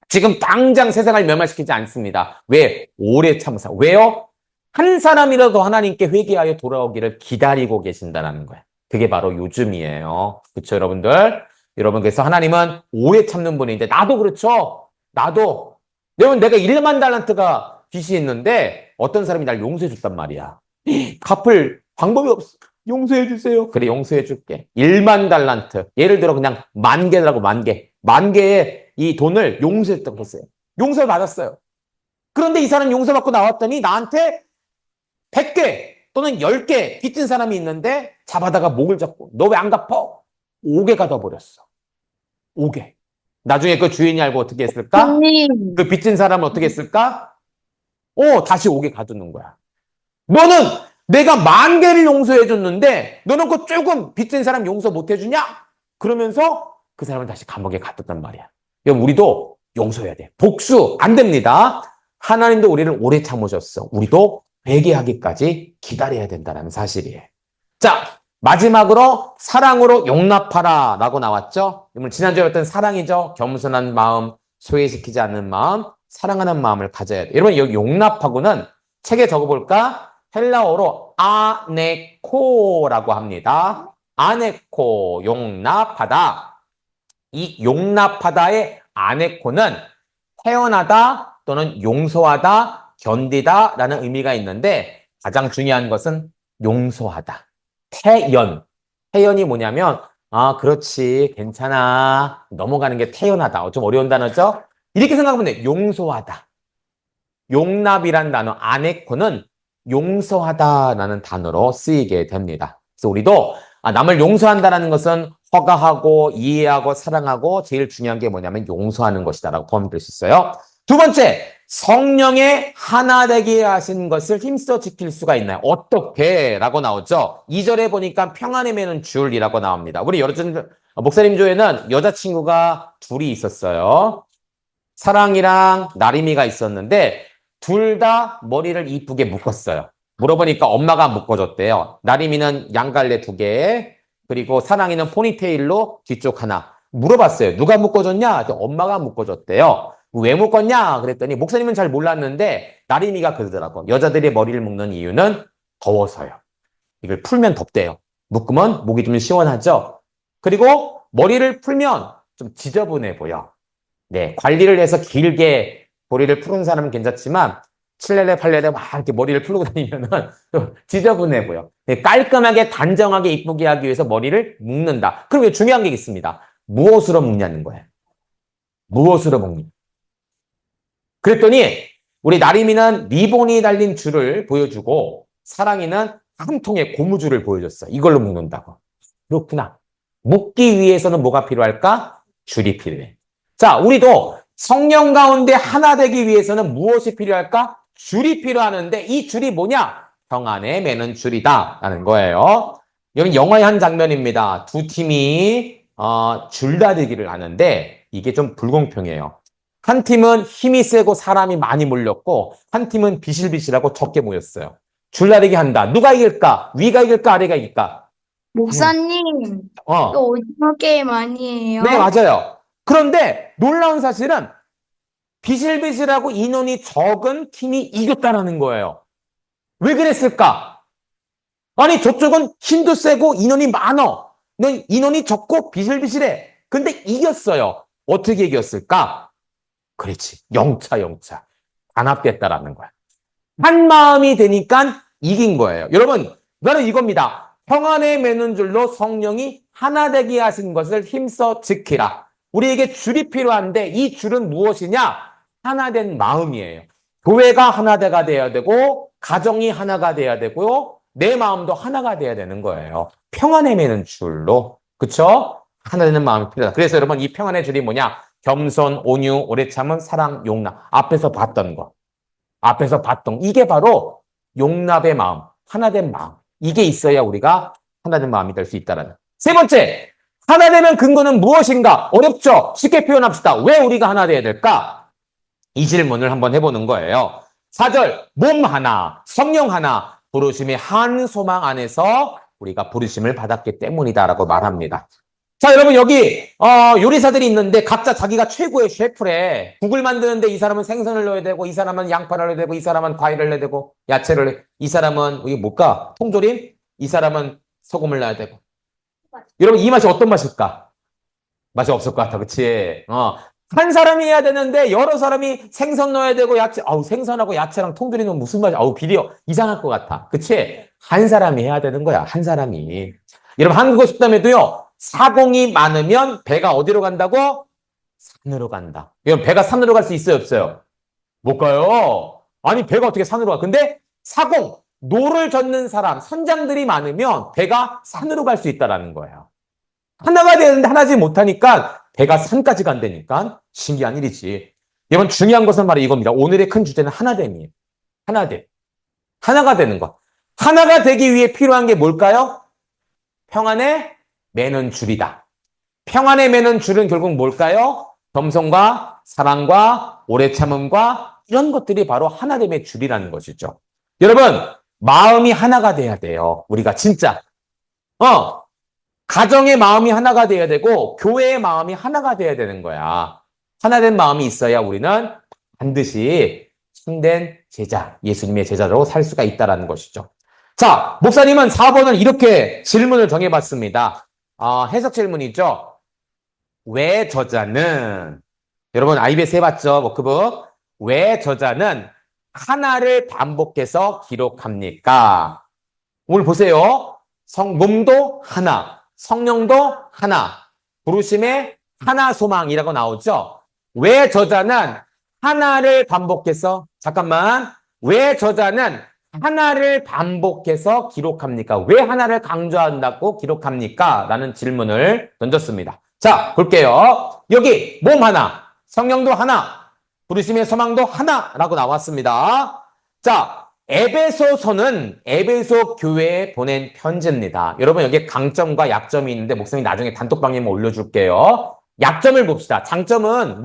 지금 당장 세상을 멸망시키지 않습니다. 왜? 오래 참으사. 왜요? 한 사람이라도 하나님께 회개하여 돌아오기를 기다리고 계신다는 거예요. 그게 바로 요즘이에요. 그렇죠, 여러분들? 여러분, 그래서 하나님은 오래 참는 분인데, 나도 그렇죠. 나도. 여러분, 내가 1만 달란트가 빚이 있는데 어떤 사람이 날 용서해 줬단 말이야. 갚을 방법이 없어. 용서해 주세요. 그래, 용서해 줄게. 1만 달란트. 예를 들어 그냥 10,000개라고 10,000개. 10,000개의 이 돈을 용서했다고 했어요. 용서를 받았어요. 그런데 이 사람 용서받고 나왔더니 나한테 100개 또는 10개 빚진 사람이 있는데 잡아다가 목을 잡고 너 왜 안 갚어? 5개 가둬버렸어. 5개. 나중에 그 주인이 알고 어떻게 했을까? 목사님, 그 빚진 사람은 어떻게 했을까? 다시 5개 가두는 거야. 너는 내가 10,000개를 용서해 줬는데 너는 그 조금 빚진 사람 용서 못 해주냐? 그러면서 그 사람을 다시 감옥에 가뒀단 말이야. 여러분, 우리도 용서해야 돼. 복수 안 됩니다. 하나님도 우리를 오래 참으셨어. 우리도 회개하기까지 기다려야 된다는 사실이에요. 자, 마지막으로 사랑으로 용납하라 라고 나왔죠. 여러분, 지난주에 봤던 사랑이죠. 겸손한 마음, 소외시키지 않는 마음, 사랑하는 마음을 가져야 돼. 여러분, 여기 용납하고는 책에 적어볼까? 헬라어로 아네코라고 합니다. 아네코, 용납하다. 이 용납하다의 아네코는 태어나다 또는 용서하다, 견디다 라는 의미가 있는데 가장 중요한 것은 용서하다. 태연. 태연이 뭐냐면, 그렇지, 괜찮아. 넘어가는 게 태연하다. 좀 어려운 단어죠? 이렇게 생각하면 돼. 용서하다. 용납이란 단어, 아네코는 용서하다라는 단어로 쓰이게 됩니다. 그래서 우리도 남을 용서한다는 것은 허가하고 이해하고 사랑하고 제일 중요한 게 뭐냐면 용서하는 것이다라고 포함될 수 있어요. 두 번째, 성령의 하나 되게 하신 것을 힘써 지킬 수가 있나요? 어떻게? 라고 나오죠. 2절에 보니까 평안에 매는 줄이라고 나옵니다. 우리 목사님 조에는 여자친구가 둘이 있었어요. 사랑이랑 나림이가 있었는데 둘 다 머리를 이쁘게 묶었어요. 물어보니까 엄마가 묶어줬대요. 나림이는 양갈래 2개, 그리고 사랑이는 포니테일로 뒤쪽 하나. 물어봤어요. 누가 묶어줬냐? 엄마가 묶어줬대요. 왜 묶었냐? 그랬더니 목사님은 잘 몰랐는데 나림이가 그러더라고. 여자들이 머리를 묶는 이유는 더워서요. 이걸 풀면 덥대요. 묶으면 목이 좀 시원하죠? 그리고 머리를 풀면 좀 지저분해 보여. 네, 관리를 해서 길게 머리를 푸는 사람은 괜찮지만 7년에 8년에 막 이렇게 머리를 풀고 다니면은 좀 지저분해 보여. 네, 깔끔하게 단정하게 이쁘게 하기 위해서 머리를 묶는다. 그럼 중요한 게 있습니다. 무엇으로 묶냐는 거예요. 무엇으로 묶냐. 그랬더니 우리 나림이는 리본이 달린 줄을 보여주고 사랑이는 한 통의 고무줄을 보여줬어. 이걸로 묶는다고. 그렇구나. 묶기 위해서는 뭐가 필요할까? 줄이 필요해. 자, 우리도 성령 가운데 하나 되기 위해서는 무엇이 필요할까? 줄이 필요하는데 이 줄이 뭐냐? 평안에 매는 줄이다 라는 거예요. 여기 영화의 한 장면입니다. 두 팀이 줄다리기를 하는데 이게 좀 불공평해요. 한 팀은 힘이 세고 사람이 많이 몰렸고 한 팀은 비실비실하고 적게 모였어요. 줄다리기 한다. 누가 이길까? 위가 이길까? 아래가 이길까? 목사님, 이거 오징어 게임 아니에요? 네, 맞아요. 그런데 놀라운 사실은 비실비실하고 인원이 적은 팀이 이겼다는 거예요. 왜 그랬을까? 아니, 저쪽은 힘도 세고 인원이 많어. 넌 인원이 적고 비실비실해. 근데 이겼어요. 어떻게 이겼을까? 그렇지. 영차. 단합됐다라는 거야. 한 마음이 되니까 이긴 거예요. 여러분, 나는 이겁니다. 평안에 매는 줄로 성령이 하나 되게 하신 것을 힘써 지키라. 우리에게 줄이 필요한데 이 줄은 무엇이냐? 하나 된 마음이에요. 교회가 하나가 돼야 되고 가정이 하나가 돼야 되고요. 내 마음도 하나가 돼야 되는 거예요. 평안에 매는 줄로. 그쵸? 하나 되는 마음이 필요하다. 그래서 여러분 이 평안의 줄이 뭐냐? 겸손, 온유, 오래 참음, 사랑, 용납. 앞에서 봤던 거. 앞에서 봤던 이게 바로 용납의 마음, 하나된 마음. 이게 있어야 우리가 하나된 마음이 될 수 있다는. 세 번째, 하나되면 근거는 무엇인가? 어렵죠? 쉽게 표현합시다. 왜 우리가 하나 돼야 될까? 이 질문을 한번 해보는 거예요. 4절, 몸 하나, 성령 하나, 부르심의 한 소망 안에서 우리가 부르심을 받았기 때문이다라고 말합니다. 자, 여러분 여기 요리사들이 있는데 각자 자기가 최고의 셰프래. 국을 만드는데 이 사람은 생선을 넣어야 되고 이 사람은 양파를 넣어야 되고 이 사람은 과일을 넣어야 되고 야채를 넣어야 되고 이 사람은 이게 뭘까? 통조림? 이 사람은 소금을 넣어야 되고. 여러분 이 맛이 어떤 맛일까? 맛이 없을 것 같아. 그치? 한 사람이 해야 되는데 여러 사람이 생선 넣어야 되고 야채. 아우 생선하고 야채랑 통조림 넣으면 무슨 맛이 아우 비려 이상할 것 같아. 그치? 한 사람이 해야 되는 거야. 한 사람이. 여러분 한국어 속담에도요. 사공이 많으면 배가 어디로 간다고? 산으로 간다. 여러분 배가 산으로 갈 수 있어요, 없어요? 못 가요. 아니 배가 어떻게 산으로 가? 근데 사공, 노를 젓는 사람, 선장들이 많으면 배가 산으로 갈 수 있다라는 거예요. 하나가 되는데 하나지 못하니까 배가 산까지 간다니까 신기한 일이지. 여러분 중요한 것은 바로 이겁니다. 오늘의 큰 주제는 하나됨이에요. 하나됨. 하나가 되는 것. 하나가 되기 위해 필요한 게 뭘까요? 평안에 매는 줄이다. 평안에 매는 줄은 결국 뭘까요? 겸손과 사랑과 오래 참음과 이런 것들이 바로 하나됨의 줄이라는 것이죠. 여러분, 마음이 하나가 돼야 돼요. 우리가 진짜. 가정의 마음이 하나가 돼야 되고 교회의 마음이 하나가 돼야 되는 거야. 하나된 마음이 있어야 우리는 반드시 참된 제자, 예수님의 제자로 살 수가 있다는 것이죠. 자, 목사님은 4번을 이렇게 질문을 정해봤습니다. 해석 질문이죠. 왜 저자는, 여러분 IBS 해봤죠? 워크북. 왜 저자는 하나를 반복해서 기록합니까? 오늘 보세요. 몸도 하나, 성령도 하나, 부르심의 하나 소망이라고 나오죠? 왜 저자는 하나를 반복해서, 잠깐만, 왜 저자는 하나를 반복해서 기록합니까? 왜 하나를 강조한다고 기록합니까? 라는 질문을 던졌습니다. 자, 볼게요. 여기 몸 하나, 성령도 하나, 부르심의 소망도 하나라고 나왔습니다. 자, 에베소서는 에베소 교회에 보낸 편지입니다. 여러분 여기 강점과 약점이 있는데 목사님이 나중에 단톡방에만 올려줄게요. 약점을 봅시다. 장점은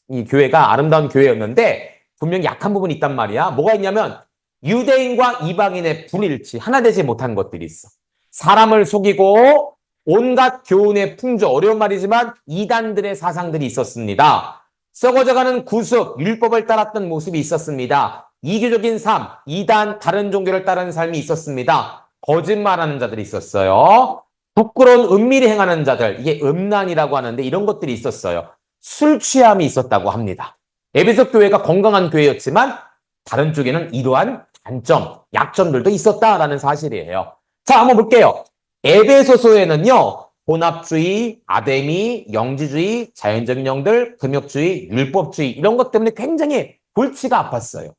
이 교회가 아름다운 교회였는데 분명히 약한 부분이 있단 말이야. 뭐가 있냐면 유대인과 이방인의 불일치, 하나 되지 못한 것들이 있어. 사람을 속이고 온갖 교훈의 풍조, 어려운 말이지만 이단들의 사상들이 있었습니다. 썩어져가는 구습, 율법을 따랐던 모습이 있었습니다. 이교적인 삶, 이단, 다른 종교를 따르는 삶이 있었습니다. 거짓말하는 자들이 있었어요. 부끄러운 은밀히 행하는 자들, 이게 음란이라고 하는데 이런 것들이 있었어요. 술 취함이 있었다고 합니다. 에베소 교회가 건강한 교회였지만 다른 쪽에는 이러한 단점, 약점들도 있었다라는 사실이에요. 자, 한번 볼게요. 에베소서에는요, 혼합주의, 아데미, 영지주의, 자연적인 영들, 금욕주의, 율법주의 이런 것 때문에 굉장히 골치가 아팠어요.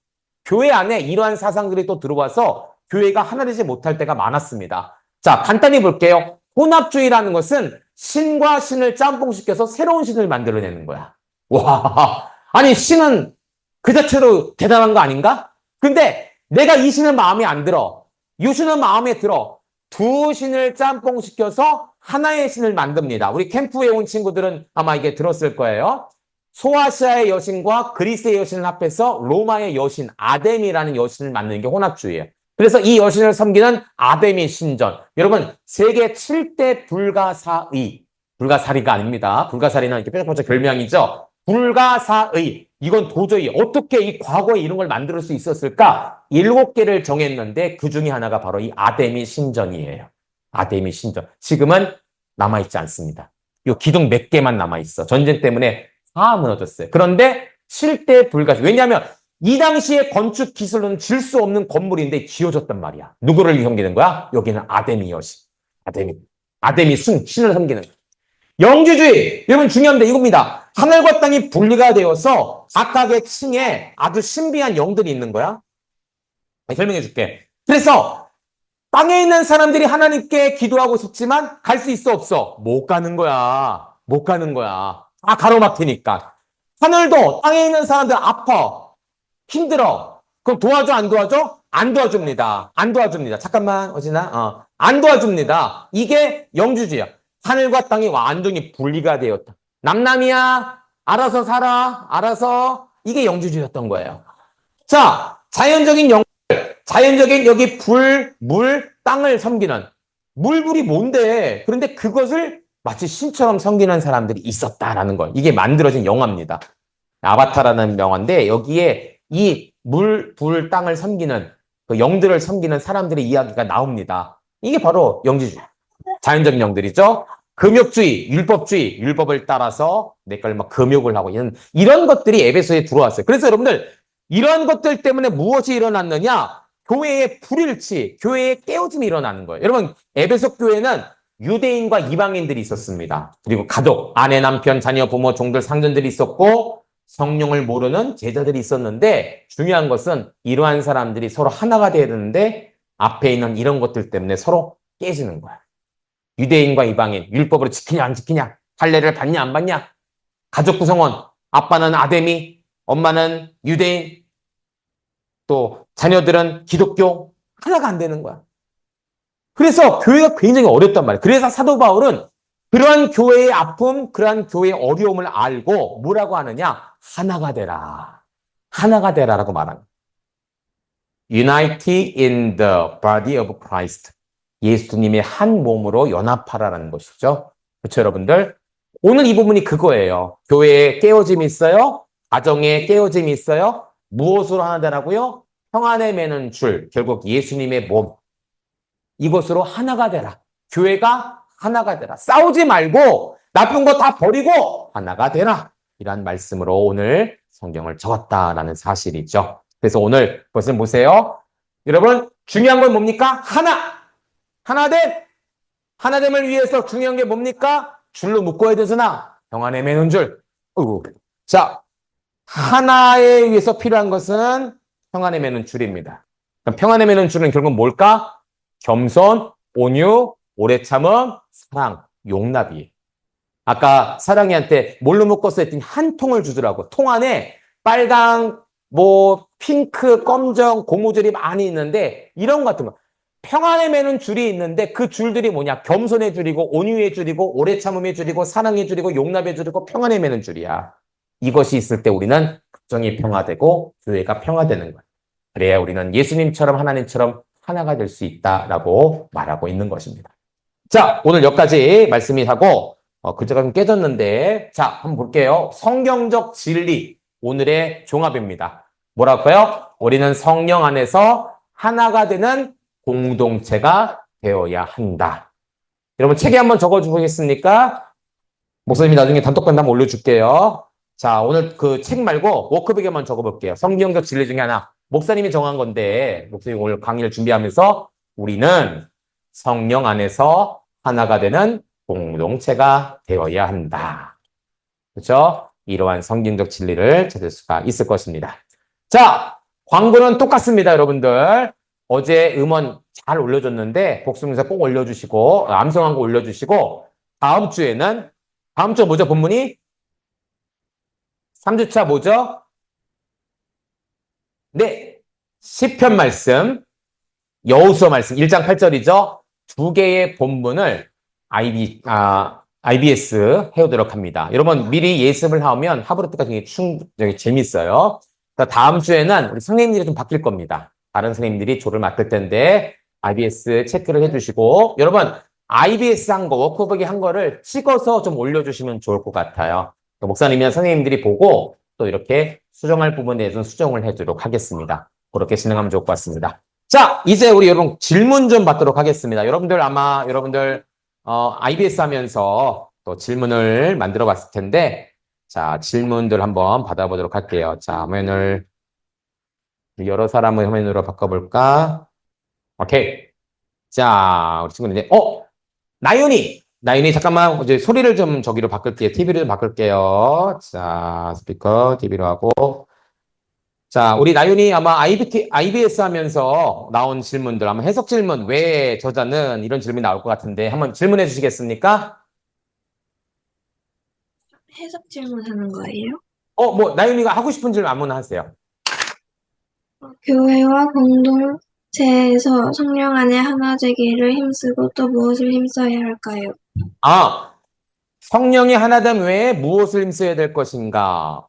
교회 안에 이러한 사상들이 또 들어와서 교회가 하나 되지 못할 때가 많았습니다. 자, 간단히 볼게요. 혼합주의라는 것은 신과 신을 짬뽕시켜서 새로운 신을 만들어내는 거야. 와, 아니 신은 그 자체로 대단한 거 아닌가? 근데 내가 이 신은 마음에 안 들어. 이 신은 마음에 들어. 두 신을 짬뽕시켜서 하나의 신을 만듭니다. 우리 캠프에 온 친구들은 아마 이게 들었을 거예요. 소아시아의 여신과 그리스의 여신을 합해서 로마의 여신, 아데미라는 여신을 만드는 게 혼합주의예요. 그래서 이 여신을 섬기는 아데미 신전. 여러분, 세계 7대 불가사의. 불가사리가 아닙니다. 불가사리는 이렇게 뾰족뾰족 별명이죠. 불가사의. 이건 도저히 어떻게 이 과거에 이런 걸 만들 수 있었을까? 7개를 정했는데 그 중에 하나가 바로 이 아데미 신전이에요. 아데미 신전. 지금은 남아있지 않습니다. 이 기둥 몇 개만 남아있어. 전쟁 때문에 다 무너졌어요. 그런데 7대 불가사의. 왜냐하면 이 당시의 건축 기술로는 질 수 없는 건물인데 지어졌단 말이야. 누구를 섬기는 거야? 여기는 아데미 여신. 아데미 신을 섬기는 거야. 영주주의! 여러분 중요한데 이겁니다. 하늘과 땅이 분리가 되어서 각각의 층에 아주 신비한 영들이 있는 거야. 설명해 줄게. 그래서 땅에 있는 사람들이 하나님께 기도하고 싶지만 갈 수 있어 없어? 못 가는 거야. 못 가는 거야. 다 가로막히니까. 하늘도 땅에 있는 사람들 아파. 힘들어. 그럼 도와줘 안 도와줘? 안 도와줍니다. 안 도와줍니다. 잠깐만 어진아. 안 도와줍니다. 이게 영주주의야. 하늘과 땅이 완전히 분리가 되었다. 남남이야. 알아서 살아. 알아서. 이게 영주주의였던 거예요. 자, 자연적인 여기 불, 물, 땅을 섬기는 물불이 뭔데? 그런데 그것을 마치 신처럼 섬기는 사람들이 있었다라는 거예요. 이게 만들어진 영화입니다. 아바타라는 영화인데 여기에 이 물, 불, 땅을 섬기는 그 영들을 섬기는 사람들의 이야기가 나옵니다. 이게 바로 영지주의. 자연적인 영들이죠. 금욕주의, 율법을 따라서 내 걸 막 금욕을 하고 이런 것들이 에베소에 들어왔어요. 그래서 여러분들 이런 것들 때문에 무엇이 일어났느냐? 교회의 불일치, 교회의 깨어짐이 일어나는 거예요. 여러분, 에베소 교회는 유대인과 이방인들이 있었습니다. 그리고 가족, 아내, 남편, 자녀, 부모, 종들, 상전들이 있었고 성령을 모르는 제자들이 있었는데 중요한 것은 이러한 사람들이 서로 하나가 돼야 되는데 앞에 있는 이런 것들 때문에 서로 깨지는 거야. 유대인과 이방인, 율법으로 지키냐 안 지키냐, 할례를 받냐 안 받냐, 가족 구성원, 아빠는 아데미, 엄마는 유대인, 또 자녀들은 기독교, 하나가 안 되는 거야. 그래서 교회가 굉장히 어렵단 말이야. 그래서 사도 바울은 그러한 교회의 아픔, 그러한 교회의 어려움을 알고 뭐라고 하느냐? 하나가 되라. 하나가 되라라고 말합니다. Unite in the body of Christ. 예수님의 한 몸으로 연합하라는 것이죠. 그렇죠, 여러분들? 오늘 이 부분이 그거예요. 교회에 깨어짐이 있어요. 가정에 깨어짐이 있어요. 무엇으로 하나 되라고요? 평안에 매는 줄, 결국 예수님의 몸. 이것으로 하나가 되라. 교회가 하나가 되라. 싸우지 말고 나쁜 거 다 버리고 하나가 되라. 이란 말씀으로 오늘 성경을 적었다라는 사실이죠. 그래서 오늘 그것을 보세요. 여러분 중요한 건 뭡니까? 하나됨을 위해서 중요한 게 뭡니까? 줄로 묶어야 되잖아. 평안에 매는 줄. 자, 하나에 의해서 필요한 것은 평안에 매는 줄입니다. 그럼 평안에 매는 줄은 결국 뭘까? 겸손, 온유, 오래 참음, 사랑, 용납이. 아까 사랑이한테 뭘로 묶었어 했더니 한 통을 주더라고. 통 안에 빨강, 핑크, 검정, 고무줄이 많이 있는데 이런 것 같은 거. 평안에 매는 줄이 있는데 그 줄들이 뭐냐? 겸손의 줄이고 온유의 줄이고 오래 참음의 줄이고 사랑의 줄이고 용납의 줄이고 평안에 매는 줄이야. 이것이 있을 때 우리는 국정이 평화되고 교회가 평화되는 거야. 그래야 우리는 예수님처럼 하나님처럼 하나가 될 수 있다라고 말하고 있는 것입니다. 자, 오늘 여기까지 말씀이 하고 글자가 좀 깨졌는데 자, 한번 볼게요. 성경적 진리, 오늘의 종합입니다. 뭐랄까요? 우리는 성령 안에서 하나가 되는 공동체가 되어야 한다. 여러분 책에 한번 적어주시겠습니까? 목사님이 나중에 단톡방에 한번 올려줄게요. 자, 오늘 그 책 말고 워크북에 한번 적어볼게요. 성경적 진리 중에 하나. 목사님이 정한 건데 목사님 오늘 강의를 준비하면서 우리는 성령 안에서 하나가 되는 공동체가 되어야 한다. 그렇죠? 이러한 성경적 진리를 찾을 수가 있을 것입니다. 자, 광고는 똑같습니다, 여러분들. 어제 음원 잘 올려줬는데 복수명사 꼭 올려주시고 암송한 거 올려주시고 다음 주 뭐죠? 본문이? 3주차 뭐죠? 네, 시편 말씀, 여호수아 말씀 1장 8절이죠. 두 개의 본문을 IBS 해오도록 합니다. 여러분 미리 예습을 하면 하버트가 되게 재밌어요. 다음 주에는 우리 선생님들이 좀 바뀔 겁니다. 다른 선생님들이 조를 맡을 텐데 IBS 체크를 해주시고 여러분 IBS 한 거, 워크북이 한 거를 찍어서 좀 올려주시면 좋을 것 같아요. 목사님이나 선생님들이 보고 또 이렇게 수정할 부분에 대해서는 수정을 해주도록 하겠습니다. 그렇게 진행하면 좋을 것 같습니다. 자, 이제 우리 여러분 질문 좀 받도록 하겠습니다. 여러분들 IBS 하면서 또 질문을 만들어 봤을 텐데 자, 질문들 한번 받아보도록 할게요. 자, 화면을 우리 여러 사람의 화면으로 바꿔볼까? 오케이. 자, 우리 친구들 나윤이 잠깐만 이제 소리를 좀 저기로 바꿀게요. TV를 좀 바꿀게요. 자, 스피커 TV로 하고. 자, 우리 나윤이 아마 IBS 하면서 나온 질문들, 아마 해석 질문, 왜 저자는 이런 질문이 나올 것 같은데, 한번 질문해 주시겠습니까? 해석 질문하는 거예요? 나윤이가 하고 싶은 질문 아무나 하세요. 교회와 공동체에서 성령 안에 하나 되기를 힘쓰고 또 무엇을 힘써야 할까요? 아, 성령이 하나됨 외에 무엇을 힘써야 될 것인가?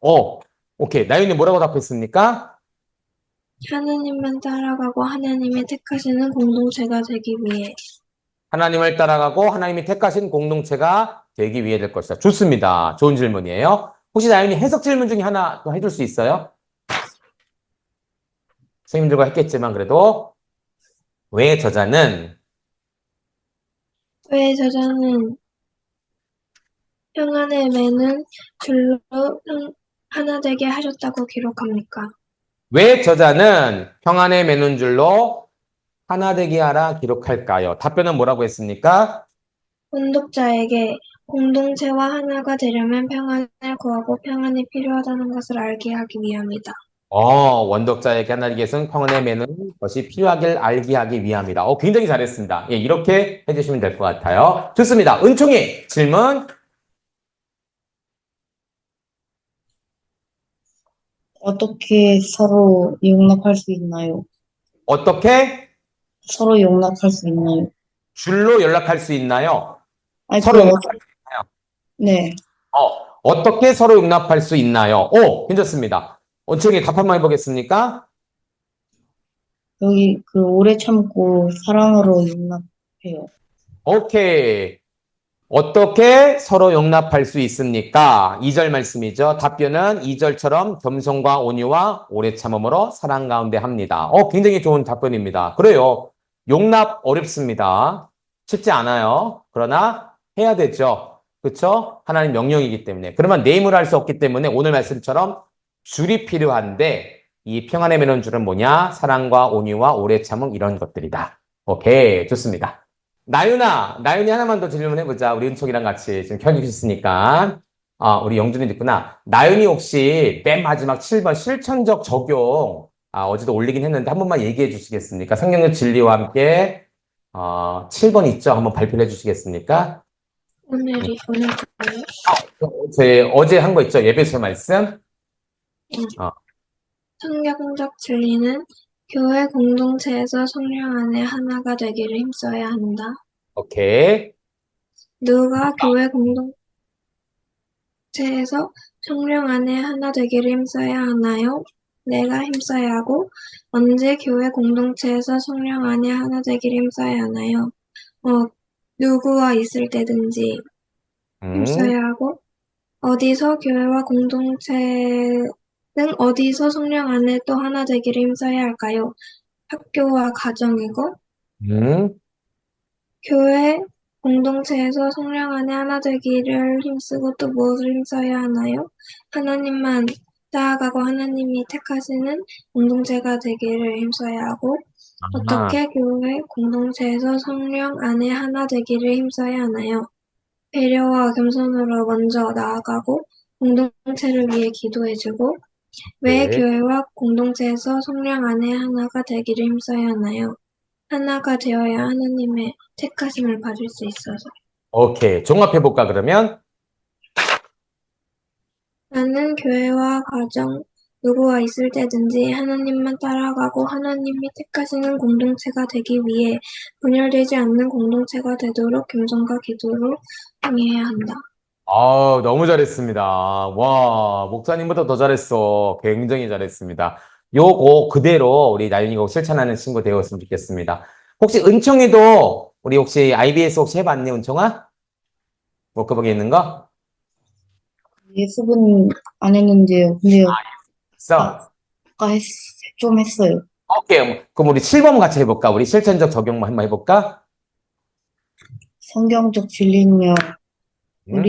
오케이. 나윤이 뭐라고 답했습니까? 하나님만 따라가고 하나님이 택하시는 공동체가 되기 위해. 하나님을 따라가고 하나님이 택하신 공동체가 되기 위해 될 것이다. 좋습니다. 좋은 질문이에요. 혹시 나윤이 해석 질문 중에 하나 또 해줄 수 있어요? 선생님들과 했겠지만 그래도 왜 저자는 왜 저자는 평안에 매는 줄로 하나 되게 하셨다고 기록합니까? 왜 저자는 평안에 매는 줄로 하나 되게 하라 기록할까요? 답변은 뭐라고 했습니까? 원독자에게 공동체와 하나가 되려면 평안을 구하고 평안이 필요하다는 것을 알게 하기 위함이다. 원독자에게 하나님께서는 평안에 매는 것이 필요하길 알게 하기 위함이다. 굉장히 잘했습니다. 예, 이렇게 해주시면 될 것 같아요. 좋습니다. 은총이 질문. 어떻게 서로 용납할 수 있나요? 어떻게 서로 용납할 수 있나요? 줄로 연락할 수 있나요? 아니, 서로 그럼, 용납할 수 있나요? 네. 어떻게 서로 용납할 수 있나요? 괜찮습니다. 은총이 답 한번 해보겠습니까? 여기 오래 참고 사랑으로 용납해요. 오케이. 어떻게 서로 용납할 수 있습니까? 2절 말씀이죠. 답변은 2절처럼 겸손과 온유와 오래 참음으로 사랑 가운데 합니다. 굉장히 좋은 답변입니다. 그래요. 용납 어렵습니다. 쉽지 않아요. 그러나 해야 되죠. 그렇죠? 하나님 명령이기 때문에. 그러면 내 힘으로 할 수 없기 때문에 오늘 말씀처럼 줄이 필요한데 이 평안의 매는 줄은 뭐냐? 사랑과 온유와 오래 참음 이런 것들이다. 오케이. 좋습니다. 나윤이 하나만 더 질문해보자. 우리 은총이랑 같이 지금 켜주셨으니까. 우리 영준이도 있구나. 나윤이 혹시 맨 마지막 7번 실천적 적용, 어제도 올리긴 했는데 한 번만 얘기해 주시겠습니까? 성령의 진리와 함께, 7번 있죠? 한번 발표해 주시겠습니까? 오늘 거예요? 제 어제 한 거 있죠? 예배서 말씀? 어, 성경적 진리는 교회 공동체에서 성령 안에 하나가 되기를 힘써야 한다. 오케이. 누가 교회 공동체에서 성령 안에 하나 되기를 힘써야 하나요? 내가 힘써야 하고, 언제 교회 공동체에서 성령 안에 하나 되기를 힘써야 하나요? 누구와 있을 때든지 음, 힘써야 하고, 어디서 교회와 공동체는 어디서 성령 안에 또 하나 되기를 힘써야 할까요? 학교와 가정이고, 음, 교회 공동체에서 성령 안에 하나 되기를 힘쓰고 또 무엇을 힘써야 하나요? 하나님만 따라가고 하나님이 택하시는 공동체가 되기를 힘써야 하고, 아, 어떻게 교회 공동체에서 성령 안에 하나 되기를 힘써야 하나요? 배려와 겸손으로 먼저 나아가고 공동체를 위해 기도해주고, 왜 오케이. 교회와 공동체에서 성령 안에 하나가 되기를 힘써야 하나요? 하나가 되어야 하나님의 택하심을 받을 수 있어서. 오케이. 종합해볼까, 그러면? 나는 교회와 가정, 누구와 있을 때든지 하나님만 따라가고 하나님이 택하시는 공동체가 되기 위해 분열되지 않는 공동체가 되도록 겸손과 기도로 행해야 한다. 너무 잘했습니다. 와, 목사님보다 더 잘했어. 굉장히 잘했습니다. 요거 그대로 우리 나윤이가 실천하는 친구 되었으면 좋겠습니다. 혹시 은총이도 우리 혹시 IBS 혹시 해봤니, 은총아? 워크북에 있는 거? 예습은 안 했는데요. 근데 아, 있어? 아까 좀 했어요. 오케이. 그럼 우리 7번 같이 해볼까? 우리 실천적 적용만 한번 해볼까? 성경적 진리는요. 음,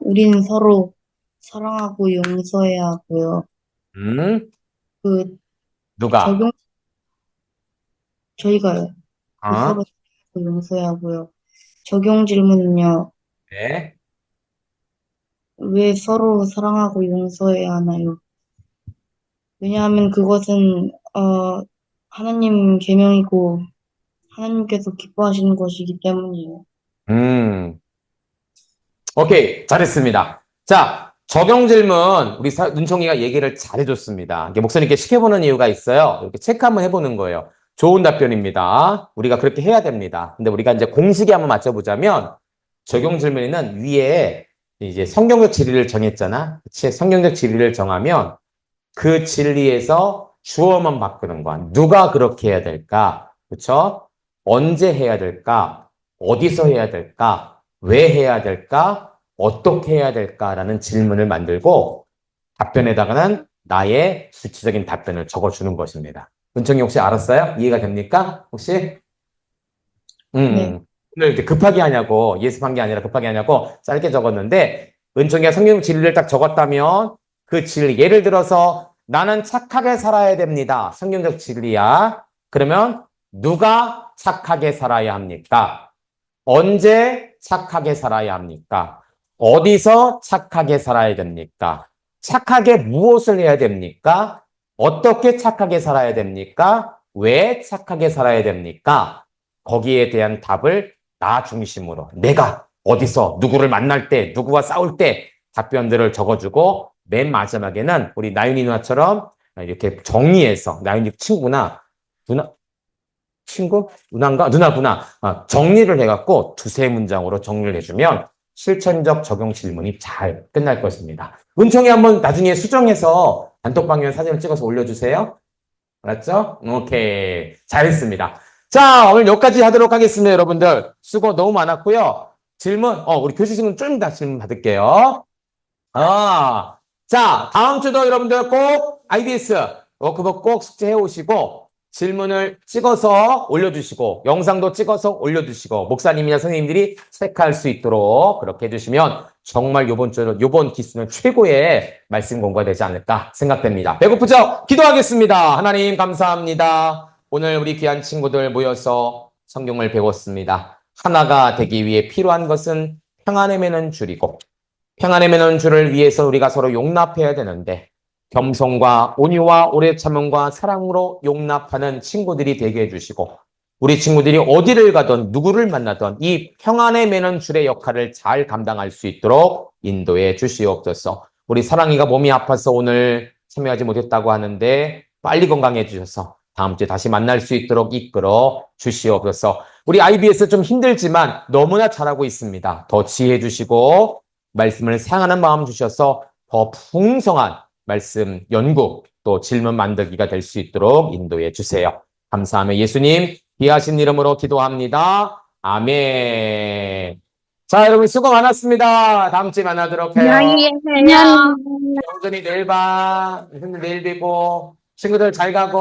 우린 서로 사랑하고 용서해야 하고요. 음, 그 누가? 저희가요. 어? 서로 용서해야 하고요. 적용 질문은요. 네. 왜 서로 사랑하고 용서해야 하나요? 왜냐하면 그것은 하나님 계명이고 하나님께서 기뻐하시는 것이기 때문이에요. 음. 오케이. 잘했습니다. 자, 적용 질문. 우리 눈총이가 얘기를 잘해줬습니다. 이게 목사님께 시켜보는 이유가 있어요. 이렇게 체크 한번 해보는 거예요. 좋은 답변입니다. 우리가 그렇게 해야 됩니다. 근데 우리가 이제 공식에 한번 맞춰보자면 적용 질문에는 위에 이제 성경적 진리를 정했잖아. 그치? 성경적 진리를 정하면 그 진리에서 주어만 바꾸는 거야. 누가 그렇게 해야 될까? 그쵸? 언제 해야 될까? 어디서 해야 될까? 왜 해야 될까? 어떻게 해야 될까라는 질문을 만들고 답변에다가는 나의 수치적인 답변을 적어주는 것입니다. 은총이 혹시 알았어요? 이해가 됩니까? 혹시? 네. 오늘 이렇게 급하게 하냐고, 예습한 게 아니라 급하게 하냐고 짧게 적었는데, 은총이가 성경 진리를 딱 적었다면, 그 진리, 예를 들어서, 나는 착하게 살아야 됩니다. 성경적 진리야. 그러면, 누가 착하게 살아야 합니까? 언제 착하게 살아야 합니까? 어디서 착하게 살아야 됩니까? 착하게 무엇을 해야 됩니까? 어떻게 착하게 살아야 됩니까? 왜 착하게 살아야 됩니까? 거기에 대한 답을 나 중심으로 내가 어디서 누구를 만날 때 누구와 싸울 때 답변들을 적어주고 맨 마지막에는 우리 나윤이 누나처럼 이렇게 정리해서 나윤이 친구나 누나 친구? 누나인가? 누나구나. 정리를 해갖고 두세 문장으로 정리를 해주면 실천적 적용 질문이 잘 끝날 것입니다. 은총이 한번 나중에 수정해서 단톡방에 사진을 찍어서 올려주세요. 알았죠? 오케이. 잘했습니다. 자, 오늘 여기까지 하도록 하겠습니다, 여러분들. 수고 너무 많았고요. 질문, 우리 교수 질문 좀 더 질문 받을게요. 자, 다음 주도 여러분들 꼭 IBS 워크북 꼭 숙제해 오시고 질문을 찍어서 올려주시고 영상도 찍어서 올려주시고 목사님이나 선생님들이 체크할 수 있도록 그렇게 해주시면 정말 요번 기수는 최고의 말씀 공부가 되지 않을까 생각됩니다. 배고프죠? 기도하겠습니다. 하나님 감사합니다. 오늘 우리 귀한 친구들 모여서 성경을 배웠습니다. 하나가 되기 위해 필요한 것은 평안에 매는 줄이고 평안에 매는 줄을 위해서 우리가 서로 용납해야 되는데 겸손과 온유와 오래 참음과 사랑으로 용납하는 친구들이 되게 해주시고 우리 친구들이 어디를 가든 누구를 만나든 이 평안에 매는 줄의 역할을 잘 감당할 수 있도록 인도해 주시옵소서. 우리 사랑이가 몸이 아파서 오늘 참여하지 못했다고 하는데 빨리 건강해 주셔서 다음 주에 다시 만날 수 있도록 이끌어 주시옵소서. 우리 IBS 좀 힘들지만 너무나 잘하고 있습니다. 더 지혜해 주시고 말씀을 사랑하는 마음 주셔서 더 풍성한 말씀 연구 또 질문 만들기가 될 수 있도록 인도해 주세요. 감사하며 예수님 귀하신 이름으로 기도합니다. 아멘. 자, 여러분 수고 많았습니다. 다음 주에 만나도록 해요. 안녕히 계세요. 영준이 내일 봐. 내일 뵙고 친구들 잘 가고.